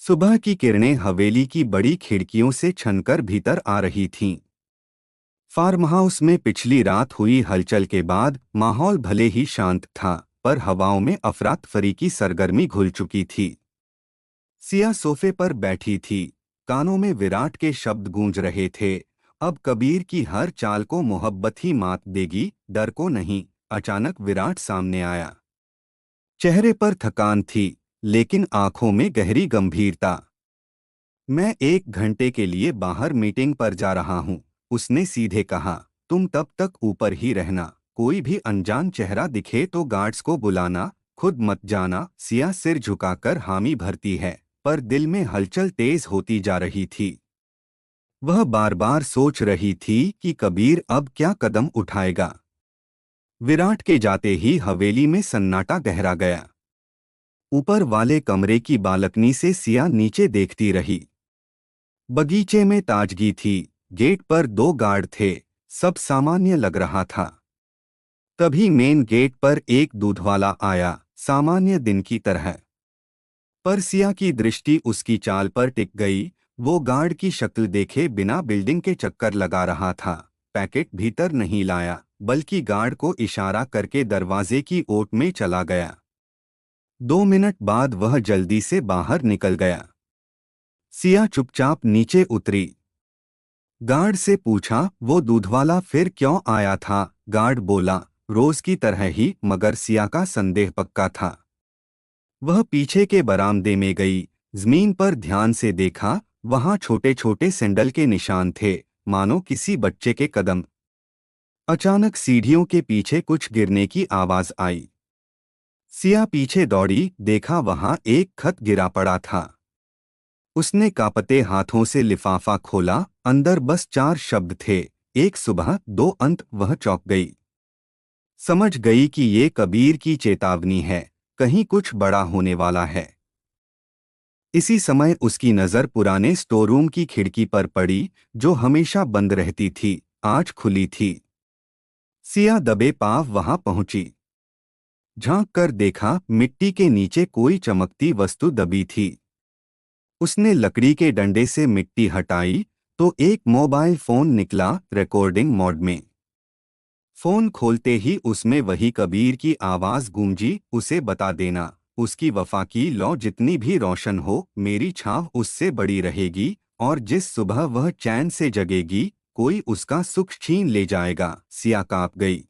सुबह की किरणें हवेली की बड़ी खिड़कियों से छनकर भीतर आ रही थीं। फार्म हाउस में पिछली रात हुई हलचल के बाद माहौल भले ही शांत था, पर हवाओं में अफरातफरी की सरगर्मी घुल चुकी थी। सिया सोफे पर बैठी थी, कानों में विराट के शब्द गूंज रहे थे। अब कबीर की हर चाल को मोहब्बत ही मात देगी, डर को नहीं। अचानक विराट सामने आया। चेहरे पर थकान थी, लेकिन आंखों में गहरी गंभीरता। मैं 1 घंटे के लिए बाहर मीटिंग पर जा रहा हूँ, उसने सीधे कहा। तुम तब तक ऊपर ही रहना, कोई भी अनजान चेहरा दिखे तो गार्ड्स को बुलाना, खुद मत जाना। सिया सिर झुकाकर हामी भरती है, पर दिल में हलचल तेज होती जा रही थी। वह बार बार सोच रही थी कि कबीर अब क्या कदम उठाएगा। विराट के जाते ही हवेली में सन्नाटा गहरा गया। ऊपर वाले कमरे की बालकनी से सिया नीचे देखती रही। बगीचे में ताजगी थी, गेट पर 2 गार्ड थे, सब सामान्य लग रहा था। तभी मेन गेट पर एक दूधवाला आया, सामान्य दिन की तरह। पर सिया की दृष्टि उसकी चाल पर टिक गई। वो गार्ड की शक्ल देखे बिना बिल्डिंग के चक्कर लगा रहा था। पैकेट भीतर नहीं लाया, बल्कि गार्ड को इशारा करके दरवाजे की ओट में चला गया। 2 मिनट बाद वह जल्दी से बाहर निकल गया। सिया चुपचाप नीचे उतरी। गार्ड से पूछा, वो दूधवाला फिर क्यों आया था? गार्ड बोला, रोज की तरह ही, मगर सिया का संदेह पक्का था। वह पीछे के बरामदे में गई, जमीन पर ध्यान से देखा। वहां छोटे छोटे सैंडल के निशान थे, मानो किसी बच्चे के कदम। अचानक सीढ़ियों के पीछे कुछ गिरने की आवाज आई। सिया पीछे दौड़ी, देखा वहां एक खत गिरा पड़ा था। उसने कांपते हाथों से लिफाफा खोला, अंदर बस 4 शब्द थे, एक सुबह 2 अंत। वह चौंक गई। समझ गई कि ये कबीर की चेतावनी है, कहीं कुछ बड़ा होने वाला है। इसी समय उसकी नज़र पुराने स्टोररूम की खिड़की पर पड़ी, जो हमेशा बंद रहती थी, आज खुली थी। सिया दबे पांव वहां पहुंची। झांक कर देखा, मिट्टी के नीचे कोई चमकती वस्तु दबी थी। उसने लकड़ी के डंडे से मिट्टी हटाई तो एक मोबाइल फोन निकला, रिकॉर्डिंग मोड में। फोन खोलते ही उसमें वही कबीर की आवाज गूंजी, उसे बता देना, उसकी वफा की लौ जितनी भी रोशन हो, मेरी छाव उससे बड़ी रहेगी, और जिस सुबह वह चैन से जगेगी, कोई उसका सुख छीन ले जाएगा। सिया कांप गई।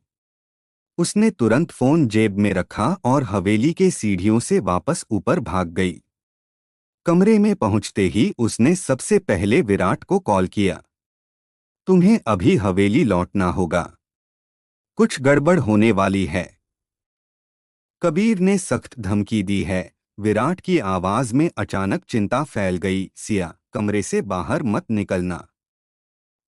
उसने तुरंत फोन जेब में रखा और हवेली के सीढ़ियों से वापस ऊपर भाग गई। कमरे में पहुंचते ही उसने सबसे पहले विराट को कॉल किया। तुम्हें अभी हवेली लौटना होगा, कुछ गड़बड़ होने वाली है। कबीर ने सख्त धमकी दी है। विराट की आवाज में अचानक चिंता फैल गई। सिया, कमरे से बाहर मत निकलना,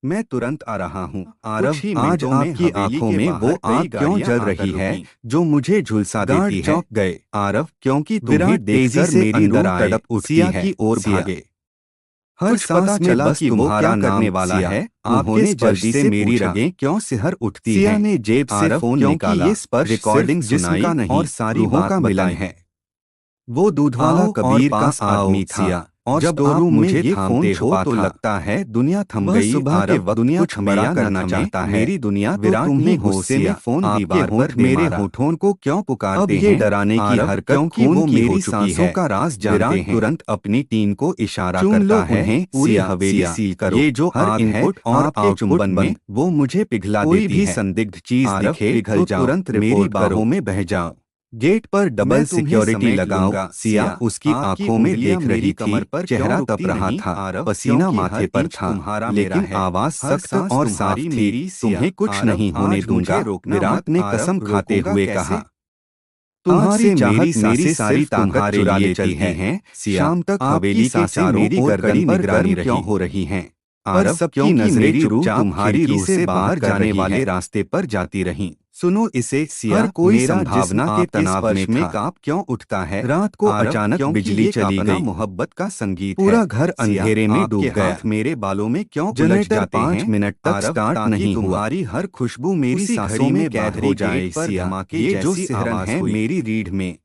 मैं तुरंत आ रहा हूँ। आरव, आज आपकी आंखों में वो आग क्यों जल रही है जो मुझे झुलसा देती है? चौंक गए आरव, क्योंकि तुम्हें तेजी से अंदर तड़प उठती है। की ओर भागे। हर सांस में बस तुम्हारा करने वाला है। आपने जल्दी से मेरी रगें क्यों सिहर उठती हैं? सिया ने जेब से फोन निकाला। ये स्पर्श रिकॉर्डिंग सुनाई और सारी बात का मिलन है। वो दूधवाला कबीर का आदमी था, और जब आप मुझे थामते हो तो लगता है दुनिया थम गई। सुबह के वक्त दुनिया बड़ा करना चाहता है। मेरी दुनिया विराट ने गुस्से में फोन दीवार पर मेरे होठों को क्यों पुकारते हैं? डराने की हरकत, क्योंकि वो मेरी सांसों का राज जानते हैं। तुरंत अपनी टीम को इशारा करता है, पूरी हवेली सील करो। ये जो हर इनपुट और आपके चुंबन में वो मुझे पिघला देती है। कोई भी संदिग्ध चीज दिखे तो तुरंत मेरी बाहों में बह जाओ। गेट पर डबल सिक्योरिटी लगाओ। सिया उसकी आंखों में देख रही थी, चेहरा तप रहा था, पसीना माथे पर था, लेकिन आवाज सख्त और साफ थी। तुम्हें कुछ नहीं होने दूंगा, विराट ने कसम खाते हुए कहा। तुम्हारी मेरी सारी ताकत चुरा लेती हैं। शाम तक हवेली के चारों ओर कड़ी निगरानी क्यों हो रही हैं? आरव, सबकी नजरें चुपचाप तुम्हारी रूह से बाहर जाने वाले रास्ते पर जाती रहीं। सुनो इसे सिया, हर कोई संभावना के तनाव में कांप क्यों उठता है? रात को अचानक बिजली चली गई। मोहब्बत का संगीत पूरा घर अंधेरे में डूब गया। मेरे बालों में क्यों उलझ जाते हैं? 5 मिनट तक स्टार्ट नहीं हुआ। तुम्हारी हर खुशबू मेरी सांसों में कैद हो जाए। सिया, ये जो सिहरन है मेरी रीढ़ में,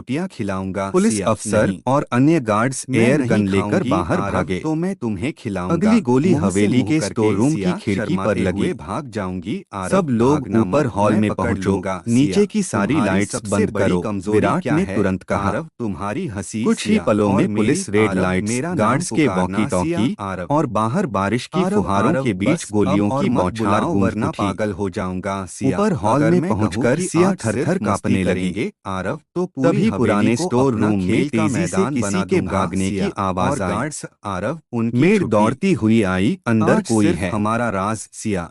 रोटियां खिलाऊंगा। पुलिस सिया, अफसर नहीं। और अन्य गार्ड्स मैं एयर नहीं गन लेकर खाऊंगी, बाहर आरव, भागे। तो मैं तुम्हें खिलाऊंगा। अगली गोली मुंह से हवेली मुंह के करके स्टोर रूम की सिया खिड़की पर शर्माते लगी। हुए भाग जाऊंगी। आरव, सब लोग भागना ऊपर मत, हॉल मैं में पकड़ पहुंचो। लूंगा। नीचे सिया, की सारी तुम्हारी लाइट्स सबसे बंद बड़ी करो, कमजोरी विराट क्या ने है? तुरंत कहा। आरव, तुम्हारी हंसी। कुछ ही सिया, पलों और में मेरी। पुलिस रेड आरव, लाइट्स, मेरा नाम गार्ड्स के पुकारना। वॉकी सिया, टॉकी आरव और बाहर बारिश की आरव, फुहारों आरव, के बीच बस गोलियों अब और की मत बौछार बुलाओ, गूंज वरना उठी। पागल हो जाऊंगा। सिया, ऊपर हॉल अगर में मैं कहूं पहुंचकर कि सिया आज थर-थर सिर्फ मस्ती कांपने लगी। करेंगे, आरव, तो पूरी तभी हवेली पुराने को स्टोर अपना रूम में खेल का तेजी से मैदान किसी बना के दूंगा। भागने सिया, की आवाज और आई। गार्ड्स, आरव, उनकी मेड छुट्टी। दौड़ती हुई आई, अंदर आज कोई सिर्फ है? हमारा राज। सिया,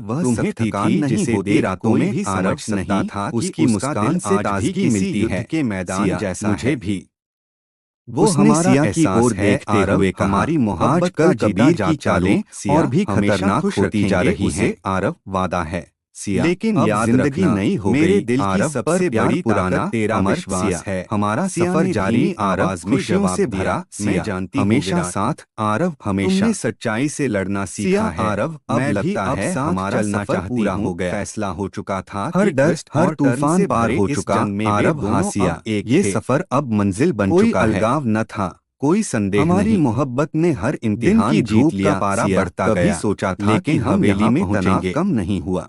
वह तुम्हें थकान नहीं होती रातों में भी समझ सकता था उसकी मुस्कान से ताजगी मिलती है के मैदान जैसा मुझे भी वो हमारा की ओर देखते हुए हमारी मोहब्बत का कबीर की चालें और भी खतरनाक होती जा रही हैं। आरव वादा है लेकिन याद जिंदगी नहीं हो मेरे दिल की सबसे बड़ी पुराना तेरा विश्वास है हमारा सफर जारी आवाज में खुशियों से भरा मैं जानती हमेशा साथ आरव हमेशा सच्चाई से लड़ना सीखा है आरव अब लगता है हमारा सफर पूरा हो गया फैसला हो चुका था हर डर हर तूफान पार हो चुका आरव हासिया एक ये सफर अब मंजिल बन चुका है अलगाव न था कोई संदेह हमारी मोहब्बत ने हर इम्तिहान जीत लिया पारा बढ़ता गया सोचा था लेकिन हवेली में तनाव कम नहीं हुआ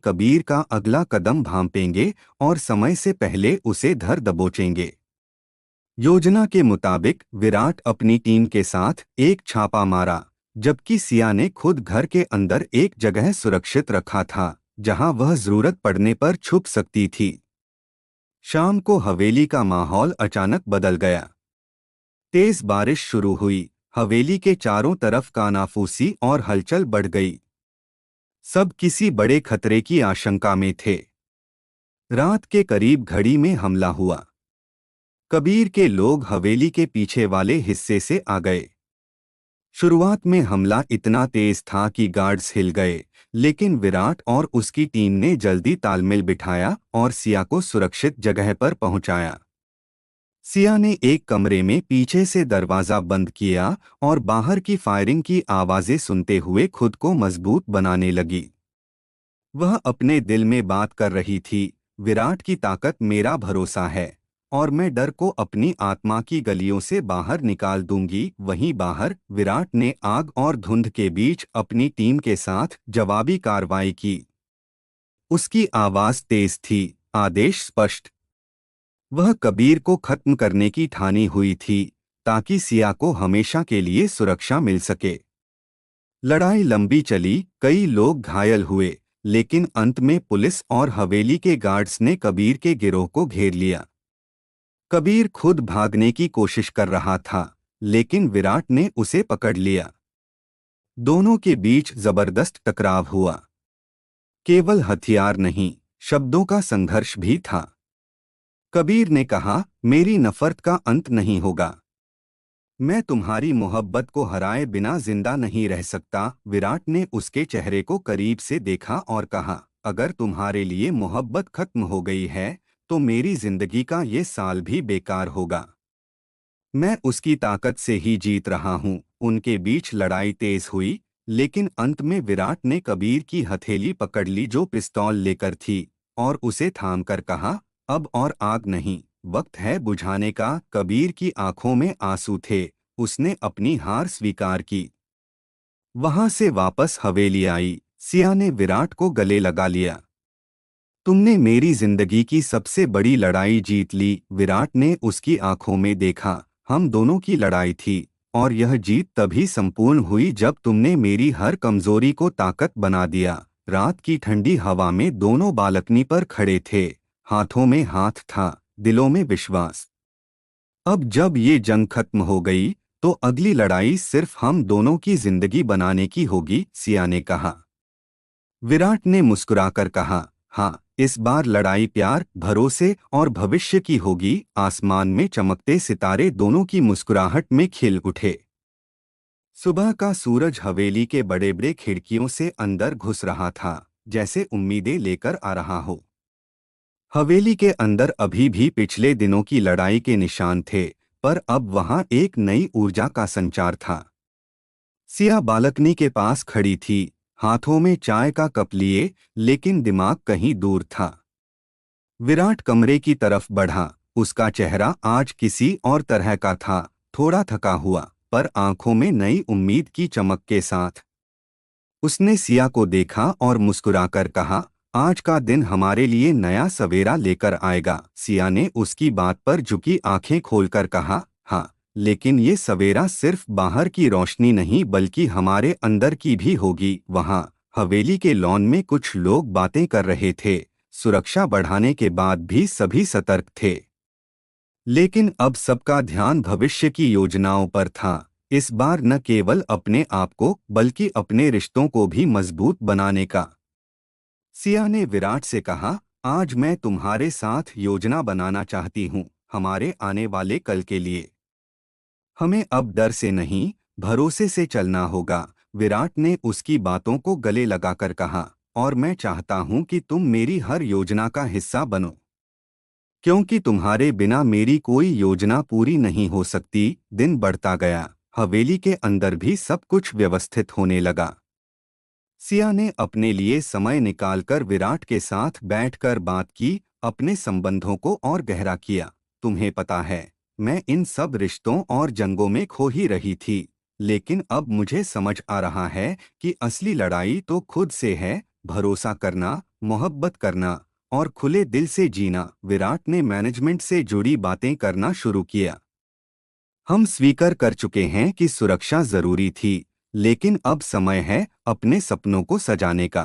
कबीर का अगला कदम भांपेंगे और समय से पहले उसे धर दबोचेंगे। योजना के मुताबिक विराट अपनी टीम के साथ एक छापा मारा, जबकि सिया ने खुद घर के अंदर एक जगह सुरक्षित रखा था जहां वह जरूरत पड़ने पर छुप सकती थी। शाम को हवेली का माहौल अचानक बदल गया। तेज बारिश शुरू हुई, हवेली के चारों तरफ कानाफूसी और हलचल बढ़ गई। सब किसी बड़े खतरे की आशंका में थे। रात के करीब घड़ी में हमला हुआ। कबीर के लोग हवेली के पीछे वाले हिस्से से आ गए। शुरुआत में हमला इतना तेज था कि गार्ड्स हिल गए, लेकिन विराट और उसकी टीम ने जल्दी तालमेल बिठाया और सिया को सुरक्षित जगह पर पहुंचाया। सिया ने एक कमरे में पीछे से दरवाजा बंद किया और बाहर की फायरिंग की आवाजें सुनते हुए खुद को मजबूत बनाने लगी। वह अपने दिल में बात कर रही थी, विराट की ताकत मेरा भरोसा है और मैं डर को अपनी आत्मा की गलियों से बाहर निकाल दूंगी। वहीं बाहर विराट ने आग और धुंध के बीच अपनी टीम के साथ जवाबी कार्रवाई की। उसकी आवाज तेज थी, आदेश स्पष्ट। वह कबीर को खत्म करने की ठानी हुई थी ताकि सिया को हमेशा के लिए सुरक्षा मिल सके। लड़ाई लंबी चली, कई लोग घायल हुए, लेकिन अंत में पुलिस और हवेली के गार्ड्स ने कबीर के गिरोह को घेर लिया। कबीर खुद भागने की कोशिश कर रहा था, लेकिन विराट ने उसे पकड़ लिया। दोनों के बीच जबरदस्त टकराव हुआ। केवल हथियार नहीं, शब्दों का संघर्ष भी था। कबीर ने कहा, मेरी नफरत का अंत नहीं होगा। मैं तुम्हारी मोहब्बत को हराए बिना जिंदा नहीं रह सकता। विराट ने उसके चेहरे को करीब से देखा और कहा, अगर तुम्हारे लिए मोहब्बत खत्म हो गई है तो मेरी जिंदगी का ये साल भी बेकार होगा। मैं उसकी ताकत से ही जीत रहा हूँ। उनके बीच लड़ाई तेज हुई, लेकिन अंत में विराट ने कबीर की हथेली पकड़ ली जो पिस्तौल लेकर थी, और उसे थामकर कहा, अब और आग नहीं, वक्त है बुझाने का। कबीर की आंखों में आंसू थे, उसने अपनी हार स्वीकार की। वहां से वापस हवेली आई, सिया ने विराट को गले लगा लिया। तुमने मेरी जिंदगी की सबसे बड़ी लड़ाई जीत ली। विराट ने उसकी आंखों में देखा, हम दोनों की लड़ाई थी, और यह जीत तभी संपूर्ण हुई जब तुमने मेरी हर कमजोरी को ताकत बना दिया। रात की ठंडी हवा में दोनों बालकनी पर खड़े थे, हाथों में हाथ था, दिलों में विश्वास। अब जब ये जंग खत्म हो गई तो अगली लड़ाई सिर्फ हम दोनों की जिंदगी बनाने की होगी, सिया ने कहा। विराट ने मुस्कुराकर कहा, हाँ, इस बार लड़ाई प्यार, भरोसे और भविष्य की होगी। आसमान में चमकते सितारे दोनों की मुस्कुराहट में खिल उठे। सुबह का सूरज हवेली के बड़े बड़े खिड़कियों से अंदर घुस रहा था, जैसे उम्मीदें लेकर आ रहा हो। हवेली के अंदर अभी भी पिछले दिनों की लड़ाई के निशान थे, पर अब वहां एक नई ऊर्जा का संचार था। सिया बालकनी के पास खड़ी थी, हाथों में चाय का कप लिए, लेकिन दिमाग कहीं दूर था। विराट कमरे की तरफ बढ़ा, उसका चेहरा आज किसी और तरह का था, थोड़ा थका हुआ, पर आंखों में नई उम्मीद की चमक के साथ। उसने सिया को देखा और मुस्कुराकर कहा, आज का दिन हमारे लिए नया सवेरा लेकर आएगा। सिया ने उसकी बात पर झुकी आंखें खोलकर कहा, हाँ, लेकिन ये सवेरा सिर्फ बाहर की रोशनी नहीं बल्कि हमारे अंदर की भी होगी। वहाँ हवेली के लॉन में कुछ लोग बातें कर रहे थे। सुरक्षा बढ़ाने के बाद भी सभी सतर्क थे, लेकिन अब सबका ध्यान भविष्य की योजनाओं पर था। इस बार न केवल अपने आप को बल्कि अपने रिश्तों को भी मजबूत बनाने का। सिया ने विराट से कहा, आज मैं तुम्हारे साथ योजना बनाना चाहती हूँ, हमारे आने वाले कल के लिए। हमें अब डर से नहीं, भरोसे से चलना होगा। विराट ने उसकी बातों को गले लगाकर कहा, और मैं चाहता हूँ कि तुम मेरी हर योजना का हिस्सा बनो, क्योंकि तुम्हारे बिना मेरी कोई योजना पूरी नहीं हो सकती। दिन बढ़ता गया, हवेली के अंदर भी सब कुछ व्यवस्थित होने लगा। सिया ने अपने लिए समय निकालकर विराट के साथ बैठकर बात की, अपने संबंधों को और गहरा किया। तुम्हें पता है, मैं इन सब रिश्तों और जंगों में खो ही रही थी, लेकिन अब मुझे समझ आ रहा है कि असली लड़ाई तो खुद से है। भरोसा करना, मोहब्बत करना और खुले दिल से जीना। विराट ने मैनेजमेंट से जुड़ी बातें करना शुरू किया। हम स्वीकार कर चुके हैं कि सुरक्षा जरूरी थी, लेकिन अब समय है अपने सपनों को सजाने का।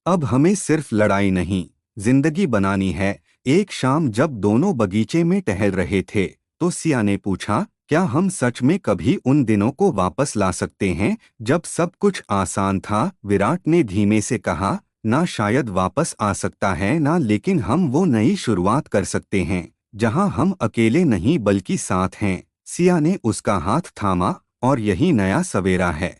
अब हमें सिर्फ लड़ाई नहीं, जिंदगी बनानी है। एक शाम जब दोनों बगीचे में टहल रहे थे तो सिया ने पूछा, क्या हम सच में कभी उन दिनों को वापस ला सकते हैं जब सब कुछ आसान था? विराट ने धीमे से कहा, ना शायद वापस आ सकता है ना, लेकिन हम वो नई शुरुआत कर सकते हैं जहां हम अकेले नहीं बल्कि साथ हैं। सिया ने उसका हाथ थामा। और यही नया सवेरा है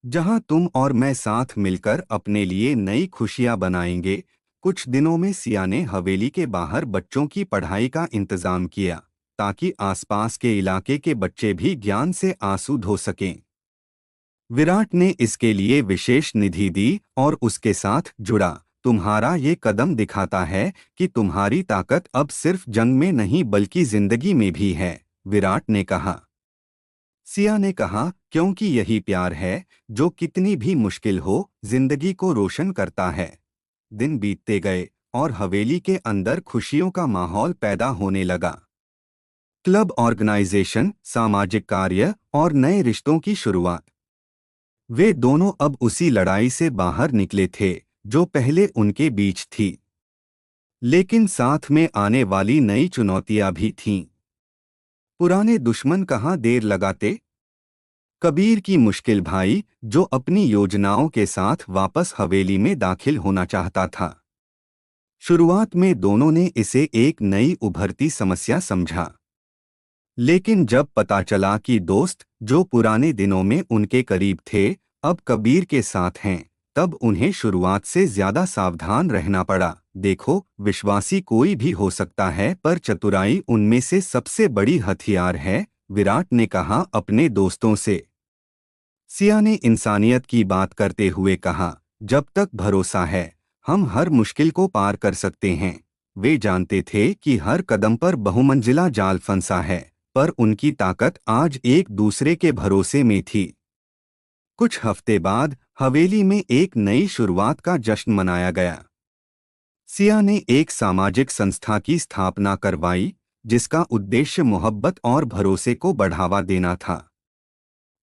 जहां तुम और मैं साथ मिलकर अपने लिए नई खुशियां बनाएंगे। कुछ दिनों में सिया ने हवेली के बाहर बच्चों की पढ़ाई का इंतजाम किया ताकि आसपास के इलाके के बच्चे भी ज्ञान से आंसू धो सकें। विराट ने इसके लिए विशेष निधि दी और उसके साथ जुड़ा। तुम्हारा ये कदम दिखाता है कि तुम्हारी ताकत अब सिर्फ जंग में नहीं बल्कि जिंदगी में भी है, विराट ने कहा। सिया ने कहा, क्योंकि यही प्यार है जो कितनी भी मुश्किल हो जिंदगी को रोशन करता है। दिन बीतते गए और हवेली के अंदर खुशियों का माहौल पैदा होने लगा। क्लब ऑर्गेनाइजेशन, सामाजिक कार्य और नए रिश्तों की शुरुआत। वे दोनों अब उसी लड़ाई से बाहर निकले थे जो पहले उनके बीच थी, लेकिन साथ में आने वाली नई चुनौतियां भी थीं। पुराने दुश्मन कहाँ देर लगाते। कबीर की मुश्किल भाई जो अपनी योजनाओं के साथ वापस हवेली में दाखिल होना चाहता था। शुरुआत में दोनों ने इसे एक नई उभरती समस्या समझा, लेकिन जब पता चला कि दोस्त जो पुराने दिनों में उनके करीब थे अब कबीर के साथ हैं, तब उन्हें शुरुआत से ज्यादा सावधान रहना पड़ा। देखो, विश्वासी कोई भी हो सकता है पर चतुराई उनमें से सबसे बड़ी हथियार है, विराट ने कहा अपने दोस्तों से। सिया ने इंसानियत की बात करते हुए कहा, जब तक भरोसा है हम हर मुश्किल को पार कर सकते हैं। वे जानते थे कि हर कदम पर बहुमंजिला जाल फंसा है, पर उनकी ताकत आज एक दूसरे के भरोसे में थी। कुछ हफ्ते बाद हवेली में एक नई शुरुआत का जश्न मनाया गया। सिया ने एक सामाजिक संस्था की स्थापना करवाई जिसका उद्देश्य मोहब्बत और भरोसे को बढ़ावा देना था।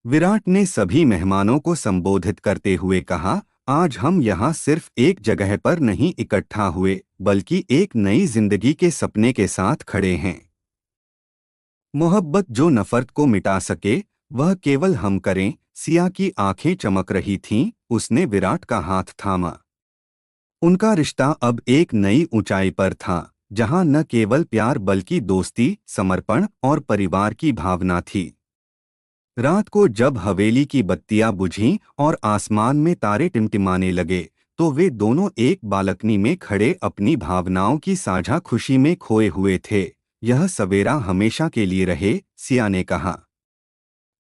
विराट ने सभी मेहमानों को संबोधित करते हुए कहा, आज हम यहाँ सिर्फ एक जगह पर नहीं इकट्ठा हुए बल्कि एक नई जिंदगी के सपने के साथ खड़े हैं। मोहब्बत जो नफरत को मिटा सके वह केवल हम करें। सिया की आंखें चमक रही थीं, उसने विराट का हाथ थामा। उनका रिश्ता अब एक नई ऊंचाई पर था जहां न केवल प्यार बल्कि दोस्ती, समर्पण और परिवार की भावना थी। रात को जब हवेली की बत्तियां बुझीं और आसमान में तारे टिमटिमाने लगे तो वे दोनों एक बालकनी में खड़े अपनी भावनाओं की साझा खुशी में खोए हुए थे। यह सवेरा हमेशा के लिए रहे, सिया ने कहा।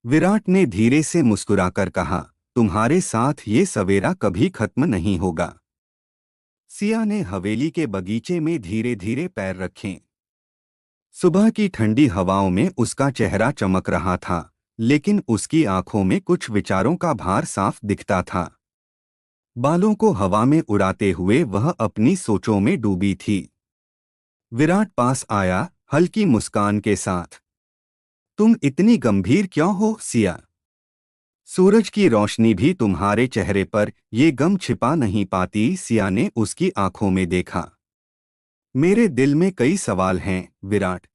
विराट ने धीरे से मुस्कुराकर कहा, तुम्हारे साथ ये सवेरा कभी खत्म नहीं होगा। सिया ने हवेली के बगीचे में धीरे धीरे पैर रखे। सुबह की ठंडी हवाओं में उसका चेहरा चमक रहा था, लेकिन उसकी आंखों में कुछ विचारों का भार साफ दिखता था। बालों को हवा में उड़ाते हुए वह अपनी सोचों में डूबी थी। विराट पास आया, हल्की मुस्कान के साथ। तुम इतनी गंभीर क्यों हो, सिया? सूरज की रोशनी भी तुम्हारे चेहरे पर ये गम छिपा नहीं पाती। सिया ने उसकी आंखों में देखा। मेरे दिल में कई सवाल हैं, विराट।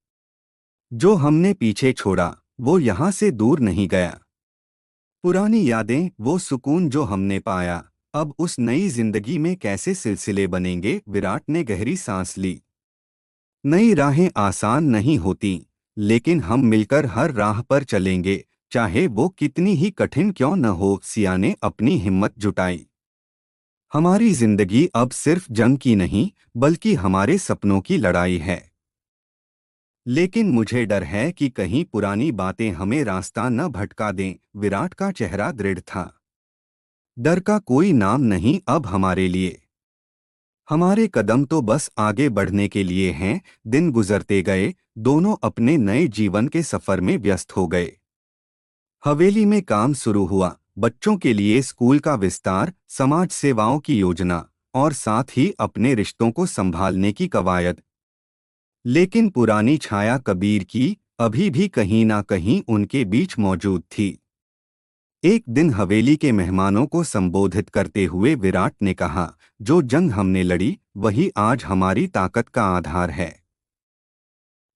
जो हमने पीछे छोड़ा वो यहाँ से दूर नहीं गया। पुरानी यादें, वो सुकून जो हमने पाया, अब उस नई जिंदगी में कैसे सिलसिले बनेंगे। विराट ने गहरी सांस ली। नई राहें आसान नहीं होती, लेकिन हम मिलकर हर राह पर चलेंगे, चाहे वो कितनी ही कठिन क्यों न हो। सिया ने अपनी हिम्मत जुटाई। हमारी जिंदगी अब सिर्फ जंग की नहीं बल्कि हमारे सपनों की लड़ाई है। लेकिन मुझे डर है कि कहीं पुरानी बातें हमें रास्ता न भटका दें। विराट का चेहरा दृढ़ था। डर का कोई नाम नहीं अब हमारे लिए। हमारे कदम तो बस आगे बढ़ने के लिए हैं। दिन गुजरते गए, दोनों अपने नए जीवन के सफर में व्यस्त हो गए। हवेली में काम शुरू हुआ, बच्चों के लिए स्कूल का विस्तार, समाज सेवाओं की योजना और साथ ही अपने रिश्तों को संभालने की कवायद। लेकिन पुरानी छाया कबीर की अभी भी कहीं ना कहीं उनके बीच मौजूद थी। एक दिन हवेली के मेहमानों को संबोधित करते हुए विराट ने कहा, जो जंग हमने लड़ी वही आज हमारी ताकत का आधार है।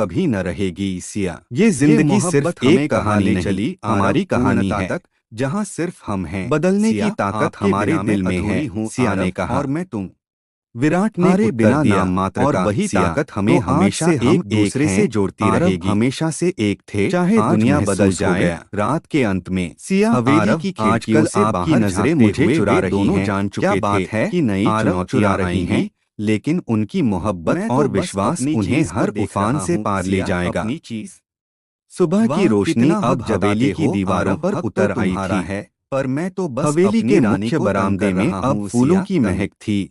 कभी न रहेगी सिया। ये जिंदगी सिर्फ एक कहानी नहीं, चली हमारी कहानी है, जहाँ सिर्फ हम हैं। बदलने की ताकत हमारे दिल में है, सिया ने कहा। और मैं तुम। विराट ने उत्तर बिना दिया, नाम मात्र और वही ताकत हमें हमेशा एक दूसरे से जोड़ती रहेगी। हमेशा से एक थे, चाहे दुनिया बदल जाए। रात के अंत में सिया हवेली की खिड़कियों से आपकी नजरें मुझे चुरा रही हैं। जान चुके थे है कि नई चुनौतियां आई हैं, लेकिन उनकी मोहब्बत और विश्वास उन्हें हर उफान से पार ले जाएगा। सुबह की रोशनी अब हवेली की दीवारों पर उतर आई थी, पर मैं तो बस हवेली के मुख्य बरामदे में अब फूलों की महक थी,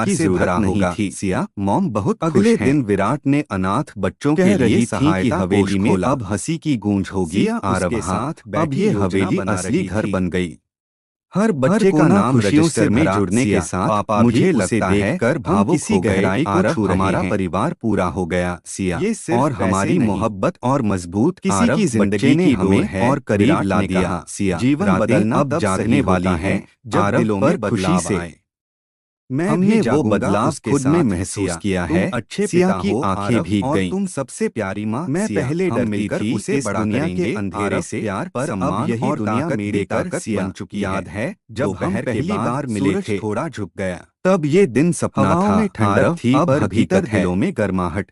प्यार की से भरा जरूरत नहीं होगा। थी। सिया, मॉम बहुत अगले खुश हैं। दिन विराट ने अनाथ बच्चों कह के रही लिए थी कि सहायता हवेली कोष में खोला। अब हंसी की गूंज होगी। सिया उसके आरभा, साथ अब बैठी ये योजना हवेली बना असली रही घर थी। बन गई। हर हर बच्चे का कोना नाम खुशियों रजिस्टर से में भरा। जुड़ने सिया, के साथ पापा मुझे भी उसे लगता है देखकर हम भावुक किसी हो गए। गहराई को आरव, छू रहे हमारा हैं। परिवार पूरा हो गया। सिया, ये सिर्फ और पैसे हमारी नहीं, मोहब्बत और मजबूत किसी आरव की बच्चे जिंदगी ने की हमें डोर है। और करीब विराट ला ने दिया। कहा, सिया, जीवन रातें बदलना अब तब जागने सही वाली होता हैं है जब आरव दिलों पर में खुशी बदलाव से। आए। मैं हमने भी वो जागूंगा बदलाव उसके खुद में साथ। महसूस सिया, किया तुम है। अच्छे सिया पिता की हो आंखें आरव, भीग और गईं। तुम सबसे प्यारी माँ। मैं सिया, पहले हम डरती मिलकर थी उसे इस बड़ा दुनिया करेंगे। के अंधेरे आरव, से, प्यार, पर अब सम्मान यही और दुनिया ताकत मेरी देकर ताकत सिया, बन चुकी याद है जब जब हम हम पहली बार मिले सूरज थे। थोड़ा झुक गया। तब ये दिन सपना हवाओं था। में ठंडक आरव, थी अब पर हकीकत भीतर है। दिलों में गर्माहट।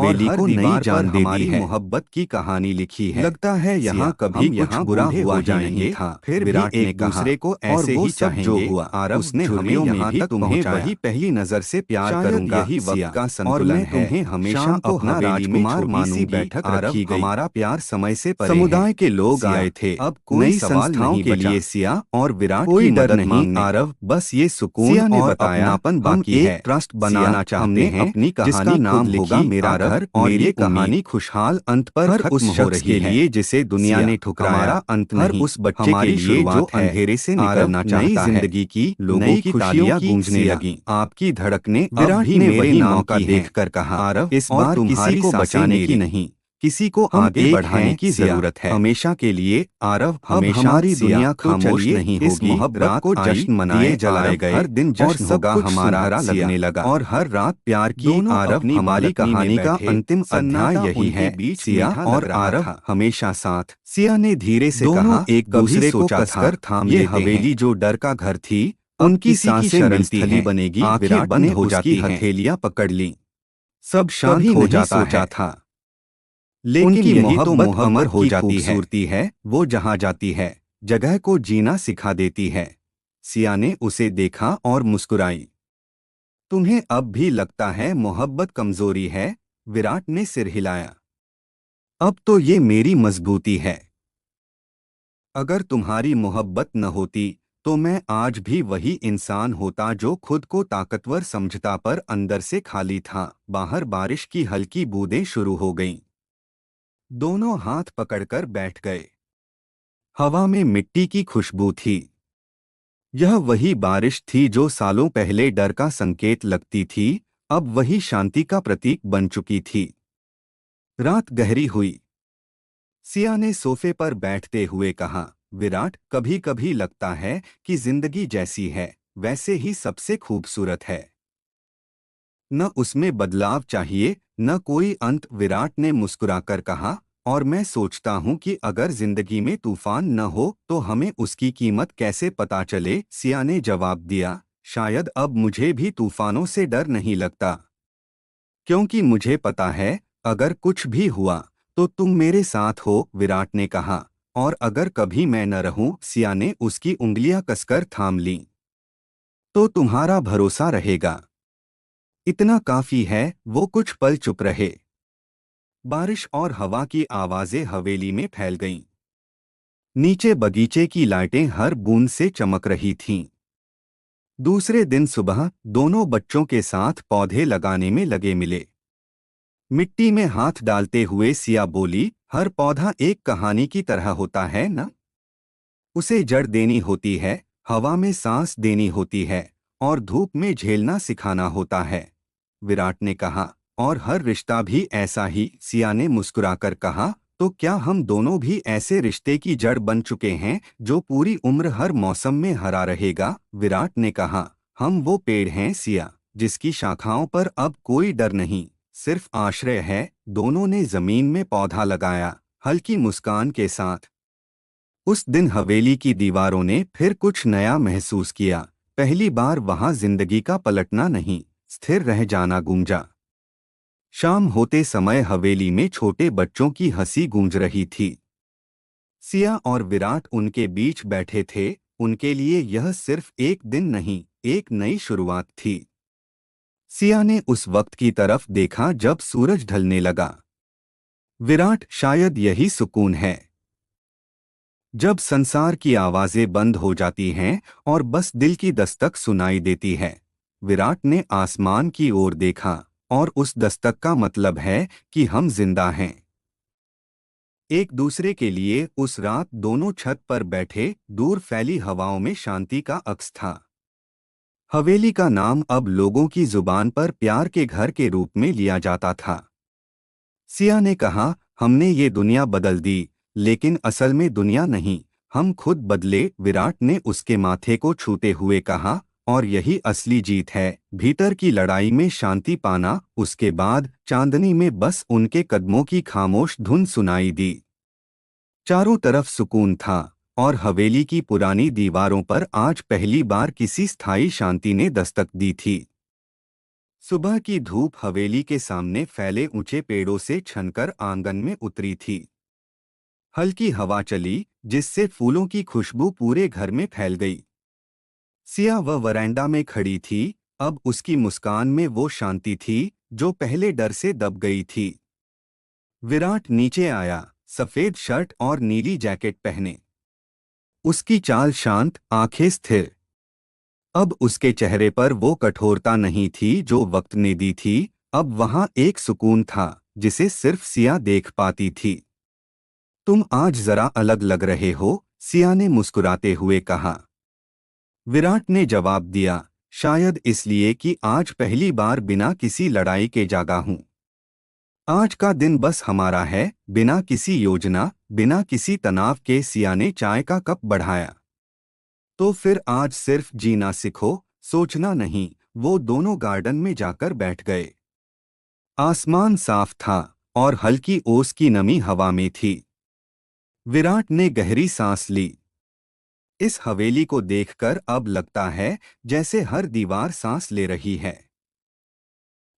हवेली को नई जान दे दी है। मोहब्बत की कहानी लिखी है। लगता है यहाँ कभी कुछ बुरा हुआ ही नहीं था। फिर विराट भी ने एक कहा, दूसरे को और ऐसे वो ही सब चाहेंगे। जो हुआ, आरव उसने हमें झुर्रियों में यहाँ भी तक तुम्हें पहुँचाया। वही पहली नजर से प्यार शायद करूंगा। यही वक्त सिया, का और संतुलन मैं है। तुम्हें हमेशा शाम को अपना हवेली में राजकुमार छोटी सी मानूंगी। बैठक आरव, रखी गई। हमारा प्यार समय से परे समुदाय है। के लोग सिया, आए थे। अब कोई नई सवाल संस्थाओं नहीं के बचा। लिए सिया और विराट कोई की डर मदद नहीं। मांगने। आरव, बस ये सुकून सिया ने और बताया, अपनापन हम बाकी एक है। ट्रस्ट सिया, बनाना चाहते हमने हैं अपनी जिसका कहानी नाम खुद होगा लिखी। मेरा आरव, घर, और मेरी ये कहानी उम्मीद। खुशहाल अंत पर हर खत्म उस हो शख्स रही के है। लिए जिसे दुनिया सिया, ने ठुकराया, हमारा अंत हर नहीं, उस बच्चे हमारी के लिए जो शुरुआत है। अंधेरे से आरव, निकलना नई चाहता है। जिंदगी की, लोगों नई की खुशियों तालियां की। गूंजने सिया, लगी। आपकी धड़कने विराट अब भी ने मेरे वही नाम मौका की हैं। देखकर कहा, आरव, इस और बार तुम्हारी किसी को सांसें बचाने की मेरी। नहीं, किसी को हम आगे एक बढ़ाने हैं, की सिया, जरूरत है। हमेशा के लिए आरव हमेशा हमारी सिया, दुनिया तो खामोश चलिए नहीं इस होगी। मोहब्बत रात को आई, जश्न मनाएं। दिए जलाए आरव गए हर दिन और जश्न सब होगा कुछ हमारा सुनहरा सिया। लगने लगा। और हर रात प्यार की दोनों आरव अपनी हमारी बालकनी में कहानी का बैठे, अंतिम सन्नाटा अध्याय यही उनके है। बीच सिया मीठा और लग रहा आरव था। हमेशा साथ। सिया ने धीरे से दोनों कहा, एक कभी दूसरे को सोचा कसकर था थाम ये लेते हैं। हवेली जो डर का घर थी, अब उनकी किसी की सांसें शरण मिलती स्थली हैं, बनेगी। आंखें विराट बंद ने हो उसकी जाती हैं। हथेलियां पकड़ लीं। सब शांत कभी हो नहीं जाता सोचा है। था, लेकिन उनकी यही तो मोहब्बत मोहब्बत अमर हो की जाती है। खूबसूरती है। वो जहाँ जाती है, जगह को जीना सिखा देती है। सिया ने उसे देखा और मुस्कुराई। तुम्हें अब भी लगता है मोहब्बत कमजोरी है? विराट ने सिर हिलाया। अब तो ये मेरी मजबूती है। अगर तुम्हारी मोहब्बत न होती तो मैं आज भी वही इंसान होता जो खुद को ताकतवर समझता पर अंदर से खाली था। बाहर बारिश की हल्की बूंदें शुरू हो गईं। दोनों हाथ पकड़कर बैठ गए। हवा में मिट्टी की खुशबू थी। यह वही बारिश थी जो सालों पहले डर का संकेत लगती थी, अब वही शांति का प्रतीक बन चुकी थी। रात गहरी हुई। सिया ने सोफे पर बैठते हुए कहा, विराट, कभी कभी लगता है कि जिंदगी जैसी है वैसे ही सबसे खूबसूरत है। न उसमें बदलाव चाहिए, न कोई अंत। विराट ने मुस्कुराकर कहा, और मैं सोचता हूं कि अगर जिंदगी में तूफान न हो तो हमें उसकी कीमत कैसे पता चले। सिया ने जवाब दिया, शायद अब मुझे भी तूफानों से डर नहीं लगता, क्योंकि मुझे पता है अगर कुछ भी हुआ तो तुम मेरे साथ हो। विराट ने कहा, और अगर कभी मैं न रहूं, सिया ने उसकी उंगलियां कसकर थाम लीं, तो तुम्हारा भरोसा रहेगा। इतना काफी है। वो कुछ पल चुप रहे। बारिश और हवा की आवाजें हवेली में फैल गईं। नीचे बगीचे की लाइटें हर बूंद से चमक रही थीं। दूसरे दिन सुबह दोनों बच्चों के साथ पौधे लगाने में लगे मिले। मिट्टी में हाथ डालते हुए सिया बोली, हर पौधा एक कहानी की तरह होता है ना? उसे जड़ देनी होती है, हवा में सांस देनी होती है, और धूप में झेलना सिखाना होता है। विराट ने कहा, और हर रिश्ता भी ऐसा ही। सिया ने मुस्कुराकर कहा, तो क्या हम दोनों भी ऐसे रिश्ते की जड़ बन चुके हैं जो पूरी उम्र हर मौसम में हरा रहेगा? विराट ने कहा, हम वो पेड़ हैं सिया, जिसकी शाखाओं पर अब कोई डर नहीं, सिर्फ आश्रय है। दोनों ने जमीन में पौधा लगाया, हल्की मुस्कान के साथ। उस दिन हवेली की दीवारों ने फिर कुछ नया महसूस किया। पहली बार वहां जिंदगी का पलटना नहीं, स्थिर रह जाना गूंजा। शाम होते समय हवेली में छोटे बच्चों की हंसी गूंज रही थी। सिया और विराट उनके बीच बैठे थे। उनके लिए यह सिर्फ एक दिन नहीं, एक नई शुरुआत थी। सिया ने उस वक्त की तरफ देखा जब सूरज ढलने लगा। विराट, शायद यही सुकून है, जब संसार की आवाजें बंद हो जाती हैं और बस दिल की दस्तक सुनाई देती है। विराट ने आसमान की ओर देखा, और उस दस्तक का मतलब है कि हम जिंदा हैं। एक दूसरे के लिए उस रात दोनों छत पर बैठे, दूर फैली हवाओं में शांति का अक्स था। हवेली का नाम अब लोगों की जुबान पर प्यार के घर के रूप में लिया जाता था। सिया ने कहा, हमने ये दुनिया बदल दी, लेकिन असल में दुनिया नहीं, हम खुद बदले। विराट ने उसके माथे को छूते हुए कहा, और यही असली जीत है, भीतर की लड़ाई में शांति पाना। उसके बाद चांदनी में बस उनके कदमों की खामोश धुन सुनाई दी। चारों तरफ सुकून था, और हवेली की पुरानी दीवारों पर आज पहली बार किसी स्थायी शांति ने दस्तक दी थी। सुबह की धूप हवेली के सामने फैले ऊंचे पेड़ों से छनकर आंगन में उतरी थी। हल्की हवा चली, जिससे फूलों की खुशबू पूरे घर में फैल गई। सिया वह वरांडा में खड़ी थी। अब उसकी मुस्कान में वो शांति थी जो पहले डर से दब गई थी। विराट नीचे आया, सफेद शर्ट और नीली जैकेट पहने। उसकी चाल शांत, आंखें स्थिर। अब उसके चेहरे पर वो कठोरता नहीं थी जो वक्त ने दी थी। अब वहां एक सुकून था जिसे सिर्फ सिया देख पाती थी। तुम आज जरा अलग लग रहे हो, सिया ने मुस्कुराते हुए कहा। विराट ने जवाब दिया, शायद इसलिए कि आज पहली बार बिना किसी लड़ाई के जागा हूं। आज का दिन बस हमारा है, बिना किसी योजना, बिना किसी तनाव के सिया ने चाय का कप बढ़ाया। तो फिर आज सिर्फ जीना सीखो, सोचना नहीं। वो दोनों गार्डन में जाकर बैठ गए। आसमान साफ था और हल्की ओस की नमी हवा में थी। विराट ने गहरी सांस ली। इस हवेली को देखकर अब लगता है जैसे हर दीवार सांस ले रही है।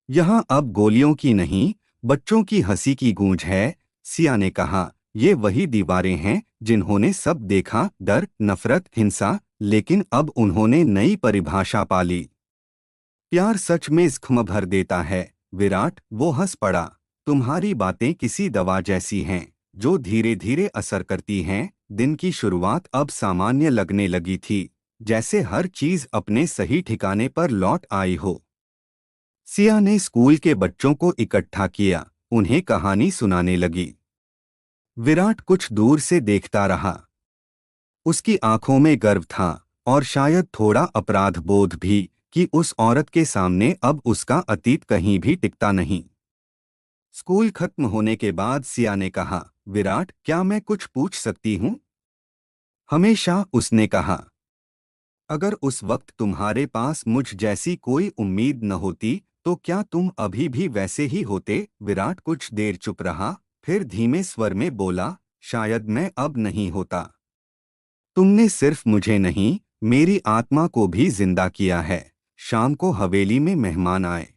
यहाँ अब गोलियों की नहीं, बच्चों की हंसी की गूंज है। सिया ने कहा, ये वही दीवारें हैं जिन्होंने सब देखा, डर, नफरत, हिंसा, लेकिन अब उन्होंने नई परिभाषा पाली। प्यार सच में जख्म भर देता है। विराट, वो हंस पड़ा। तुम्हारी बातें किसी दवा जैसी हैं, जो धीरे धीरे असर करती हैं। दिन की शुरुआत अब सामान्य लगने लगी थी, जैसे हर चीज अपने सही ठिकाने पर लौट आई हो। सिया ने स्कूल के बच्चों को इकट्ठा किया, उन्हें कहानी सुनाने लगी। विराट कुछ दूर से देखता रहा। उसकी आंखों में गर्व था और शायद थोड़ा अपराध बोध भी कि उस औरत के सामने अब उसका अतीत कहीं भी टिकता नहीं। स्कूल खत्म होने के बाद सिया ने कहा, विराट, क्या मैं कुछ पूछ सकती हूँ? हमेशा, उसने कहा। अगर उस वक्त तुम्हारे पास मुझ जैसी कोई उम्मीद न होती तो क्या तुम अभी भी वैसे ही होते? विराट कुछ देर चुप रहा, फिर धीमे स्वर में बोला, शायद मैं अब नहीं होता। तुमने सिर्फ मुझे नहीं, मेरी आत्मा को भी जिंदा किया है। शाम को हवेली में मेहमान आए।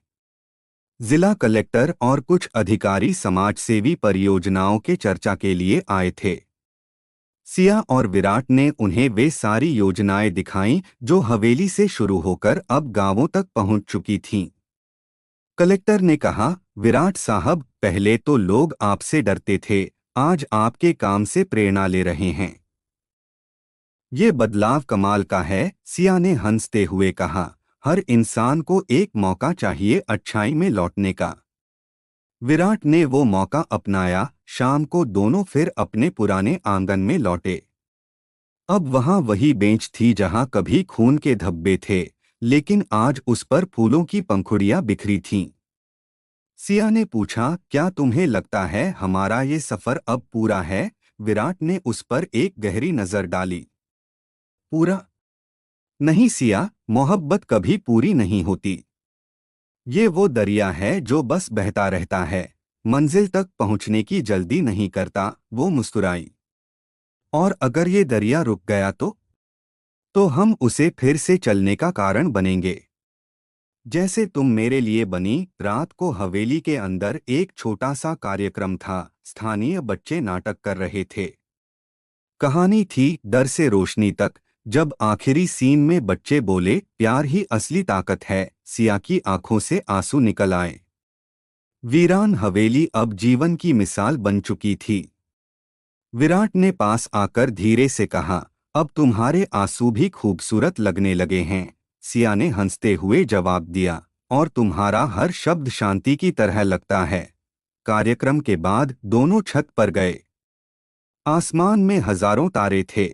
जिला कलेक्टर और कुछ अधिकारी समाजसेवी परियोजनाओं के चर्चा के लिए आए थे। सिया और विराट ने उन्हें वे सारी योजनाएं दिखाईं जो हवेली से शुरू होकर अब गांवों तक पहुंच चुकी थीं। कलेक्टर ने कहा, विराट साहब, पहले तो लोग आपसे डरते थे, आज आपके काम से प्रेरणा ले रहे हैं। ये बदलाव कमाल का है। सिया ने हंसते हुए कहा, हर इंसान को एक मौका चाहिए अच्छाई में लौटने का। विराट ने वो मौका अपनाया। शाम को दोनों फिर अपने पुराने आंगन में लौटे। अब वहां वही बेंच थी जहां कभी खून के धब्बे थे, लेकिन आज उस पर फूलों की पंखुड़ियां बिखरी थीं। सिया ने पूछा, क्या तुम्हें लगता है हमारा ये सफर अब पूरा है? विराट ने उस पर एक गहरी नजर डाली। पूरा नहीं सिया, मोहब्बत कभी पूरी नहीं होती। ये वो दरिया है जो बस बहता रहता है, मंजिल तक पहुंचने की जल्दी नहीं करता। वो मुस्कुराई। और अगर ये दरिया रुक गया तो हम उसे फिर से चलने का कारण बनेंगे। जैसे तुम मेरे लिए बनी। रात को हवेली के अंदर एक छोटा सा कार्यक्रम था। स्थानीय बच्चे नाटक कर रहे थे। कहानी थी डर से रोशनी तक। जब आखिरी सीन में बच्चे बोले, प्यार ही असली ताकत है, सिया की आंखों से आंसू निकल आए। वीरान हवेली अब जीवन की मिसाल बन चुकी थी। विराट ने पास आकर धीरे से कहा, अब तुम्हारे आंसू भी खूबसूरत लगने लगे हैं। सिया ने हंसते हुए जवाब दिया, और तुम्हारा हर शब्द शांति की तरह लगता है। कार्यक्रम के बाद दोनों छत पर गए। आसमान में हजारों तारे थे।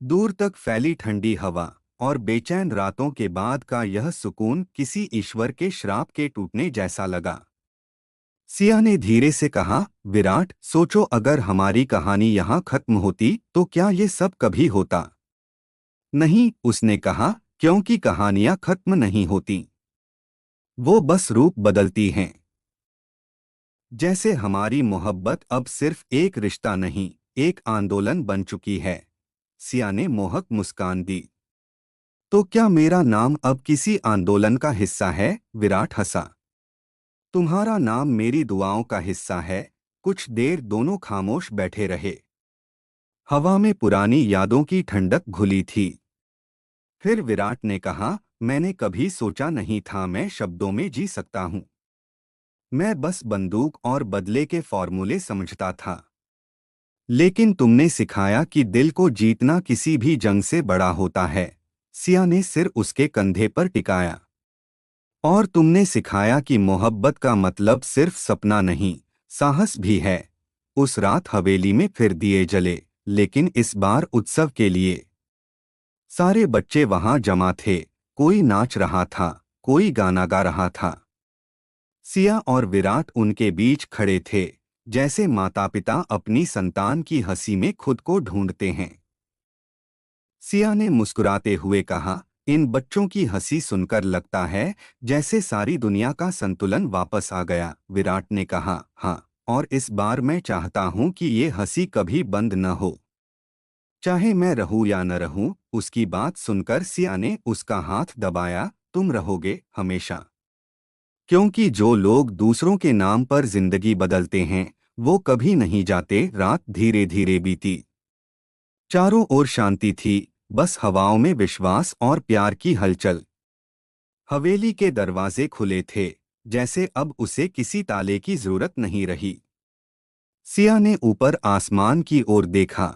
दूर तक फैली ठंडी हवा और बेचैन रातों के बाद का यह सुकून किसी ईश्वर के श्राप के टूटने जैसा लगा। सिया ने धीरे से कहा, विराट, सोचो अगर हमारी कहानी यहाँ खत्म होती तो क्या ये सब कभी होता? नहीं, उसने कहा, क्योंकि कहानियां खत्म नहीं होती। वो बस रूप बदलती हैं। जैसे हमारी मोहब्बत अब सिर्फ एक रिश्ता नहीं, एक आंदोलन बन चुकी है। सिया ने मोहक मुस्कान दी। तो क्या मेरा नाम अब किसी आंदोलन का हिस्सा है? विराट हंसा। तुम्हारा नाम मेरी दुआओं का हिस्सा है। कुछ देर दोनों खामोश बैठे रहे। हवा में पुरानी यादों की ठंडक घुली थी। फिर विराट ने कहा, मैंने कभी सोचा नहीं था मैं शब्दों में जी सकता हूं। मैं बस बंदूक और बदले के फॉर्मूले समझता था। लेकिन तुमने सिखाया कि दिल को जीतना किसी भी जंग से बड़ा होता है। सिया ने सिर उसके कंधे पर टिकाया। और तुमने सिखाया कि मोहब्बत का मतलब सिर्फ सपना नहीं, साहस भी है। उस रात हवेली में फिर दिए जले, लेकिन इस बार उत्सव के लिए। सारे बच्चे वहां जमा थे। कोई नाच रहा था, कोई गाना गा रहा था। सिया और विराट उनके बीच खड़े थे, जैसे माता पिता अपनी संतान की हंसी में खुद को ढूंढते हैं। सिया ने मुस्कुराते हुए कहा, इन बच्चों की हंसी सुनकर लगता है जैसे सारी दुनिया का संतुलन वापस आ गया। विराट ने कहा, हाँ, और इस बार मैं चाहता हूं कि ये हंसी कभी बंद न हो, चाहे मैं रहूं या न रहूं। उसकी बात सुनकर सिया ने उसका हाथ दबाया, तुम रहोगे हमेशा, क्योंकि जो लोग दूसरों के नाम पर जिंदगी बदलते हैं वो कभी नहीं जाते। रात धीरे धीरे बीती। चारों ओर शांति थी, बस हवाओं में विश्वास और प्यार की हलचल। हवेली के दरवाजे खुले थे, जैसे अब उसे किसी ताले की जरूरत नहीं रही। सिया ने ऊपर आसमान की ओर देखा।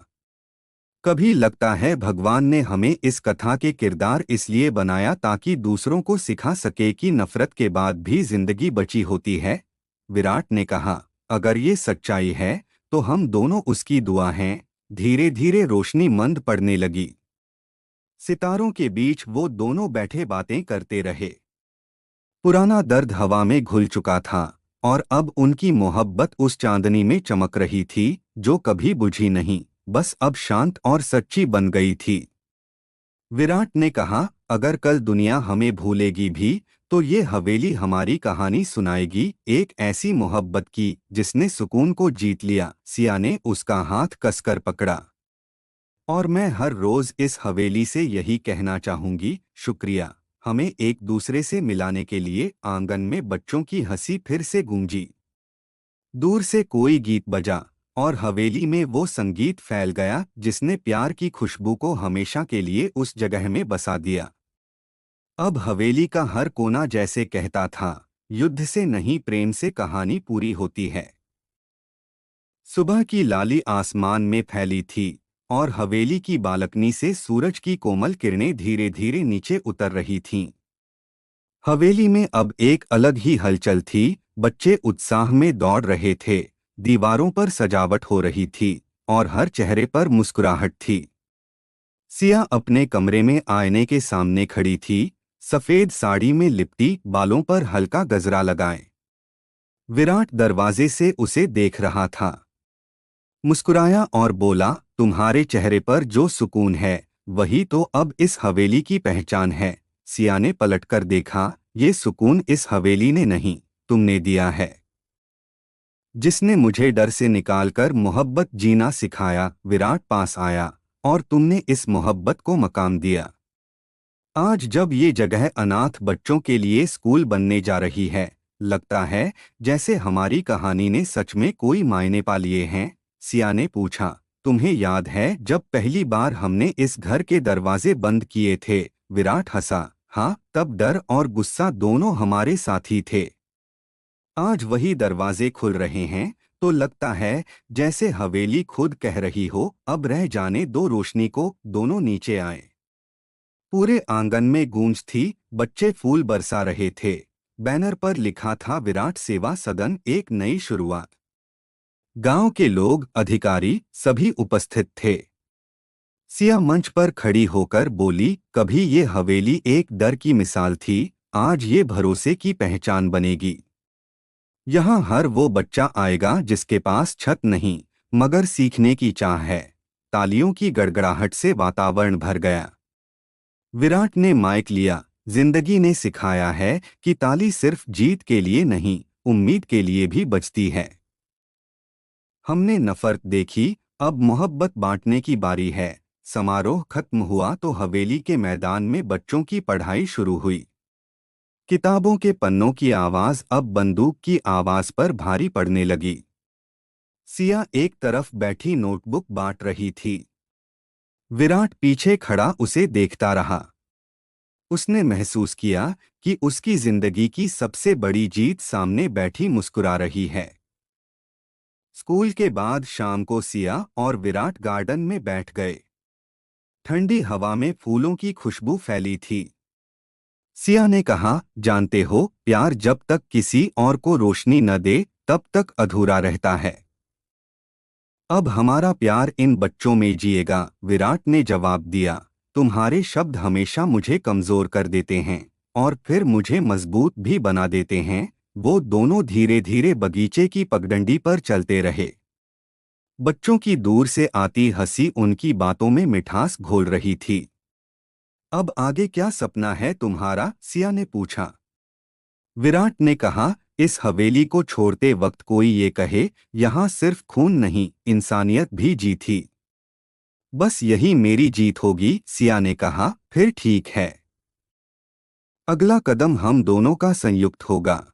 कभी लगता है भगवान ने हमें इस कथा के किरदार इसलिए बनाया ताकि दूसरों को सिखा सके कि नफरत के बाद भी जिंदगी बची होती है। विराट ने कहा, अगर ये सच्चाई है तो हम दोनों उसकी दुआ हैं। धीरे धीरे रोशनी मंद पड़ने लगी। सितारों के बीच वो दोनों बैठे बातें करते रहे। पुराना दर्द हवा में घुल चुका था और अब उनकी मोहब्बत उस चांदनी में चमक रही थी जो कभी बुझी नहीं, बस अब शांत और सच्ची बन गई थी। विराट ने कहा, अगर कल दुनिया हमें भूलेगी भी तो ये हवेली हमारी कहानी सुनाएगी, एक ऐसी मोहब्बत की जिसने सुकून को जीत लिया। सिया ने उसका हाथ कसकर पकड़ा। और मैं हर रोज इस हवेली से यही कहना चाहूंगी, शुक्रिया। हमें एक दूसरे से मिलाने के लिए। आंगन में बच्चों की हंसी फिर से गूंजी। दूर से कोई गीत बजा और हवेली में वो संगीत फैल गया जिसने प्यार की खुशबू को हमेशा के लिए उस जगह में बसा दिया। अब हवेली का हर कोना जैसे कहता था, युद्ध से नहीं प्रेम से कहानी पूरी होती है। सुबह की लाली आसमान में फैली थी और हवेली की बालकनी से सूरज की कोमल किरणें धीरे धीरे नीचे उतर रही थीं। हवेली में अब एक अलग ही हलचल थी। बच्चे उत्साह में दौड़ रहे थे, दीवारों पर सजावट हो रही थी और हर चेहरे पर मुस्कुराहट थी। सिया अपने कमरे में आईने के सामने खड़ी थी, सफेद साड़ी में लिपटी, बालों पर हल्का गजरा लगाए। विराट दरवाजे से उसे देख रहा था, मुस्कुराया और बोला, तुम्हारे चेहरे पर जो सुकून है वही तो अब इस हवेली की पहचान है। सिया ने पलटकर देखा, ये सुकून इस हवेली ने नहीं, तुमने दिया है, जिसने मुझे डर से निकालकर मोहब्बत जीना सिखाया। विराट पास आया और तुमने इस मोहब्बत को मकाम दिया। आज जब ये जगह अनाथ बच्चों के लिए स्कूल बनने जा रही है, लगता है जैसे हमारी कहानी ने सच में कोई मायने पा लिए हैं। सिया ने पूछा, तुम्हें याद है जब पहली बार हमने इस घर के दरवाजे बंद किए थे? विराट हंसा, हाँ, तब डर और गुस्सा दोनों हमारे साथी थे। आज वही दरवाजे खुल रहे हैं तो लगता है जैसे हवेली खुद कह रही हो, अब रह जाने दो रोशनी को। दोनों नीचे आए। पूरे आंगन में गूंज थी, बच्चे फूल बरसा रहे थे। बैनर पर लिखा था, विराट सेवा सदन, एक नई शुरुआत। गांव के लोग, अधिकारी सभी उपस्थित थे। सिया मंच पर खड़ी होकर बोली, कभी ये हवेली एक डर की मिसाल थी, आज ये भरोसे की पहचान बनेगी। यहाँ हर वो बच्चा आएगा जिसके पास छत नहीं मगर सीखने की चाह है। तालियों की गड़गड़ाहट से वातावरण भर गया। विराट ने माइक लिया, जिंदगी ने सिखाया है कि ताली सिर्फ जीत के लिए नहीं, उम्मीद के लिए भी बजती है। हमने नफरत देखी, अब मोहब्बत बांटने की बारी है। समारोह खत्म हुआ तो हवेली के मैदान में बच्चों की पढ़ाई शुरू हुई। किताबों के पन्नों की आवाज अब बंदूक की आवाज पर भारी पड़ने लगी। सिया एक तरफ बैठी नोटबुक बांट रही थी। विराट पीछे खड़ा उसे देखता रहा। उसने महसूस किया कि उसकी जिंदगी की सबसे बड़ी जीत सामने बैठी मुस्कुरा रही है। स्कूल के बाद शाम को सिया और विराट गार्डन में बैठ गए। ठंडी हवा में फूलों की खुशबू फैली थी। सिया ने कहा, जानते हो, प्यार जब तक किसी और को रोशनी न दे तब तक अधूरा रहता है। अब हमारा प्यार इन बच्चों में जिएगा। विराट ने जवाब दिया, तुम्हारे शब्द हमेशा मुझे कमजोर कर देते हैं और फिर मुझे मजबूत भी बना देते हैं। वो दोनों धीरे धीरे बगीचे की पगडंडी पर चलते रहे। बच्चों की दूर से आती हंसी उनकी बातों में मिठास घोल रही थी। अब आगे क्या सपना है तुम्हारा? सिया ने पूछा। विराट ने कहा, इस हवेली को छोड़ते वक्त कोई ये कहे, यहाँ सिर्फ खून नहीं, इंसानियत भी जीती। बस यही मेरी जीत होगी, सिया ने कहा। फिर ठीक है। अगला कदम हम दोनों का संयुक्त होगा।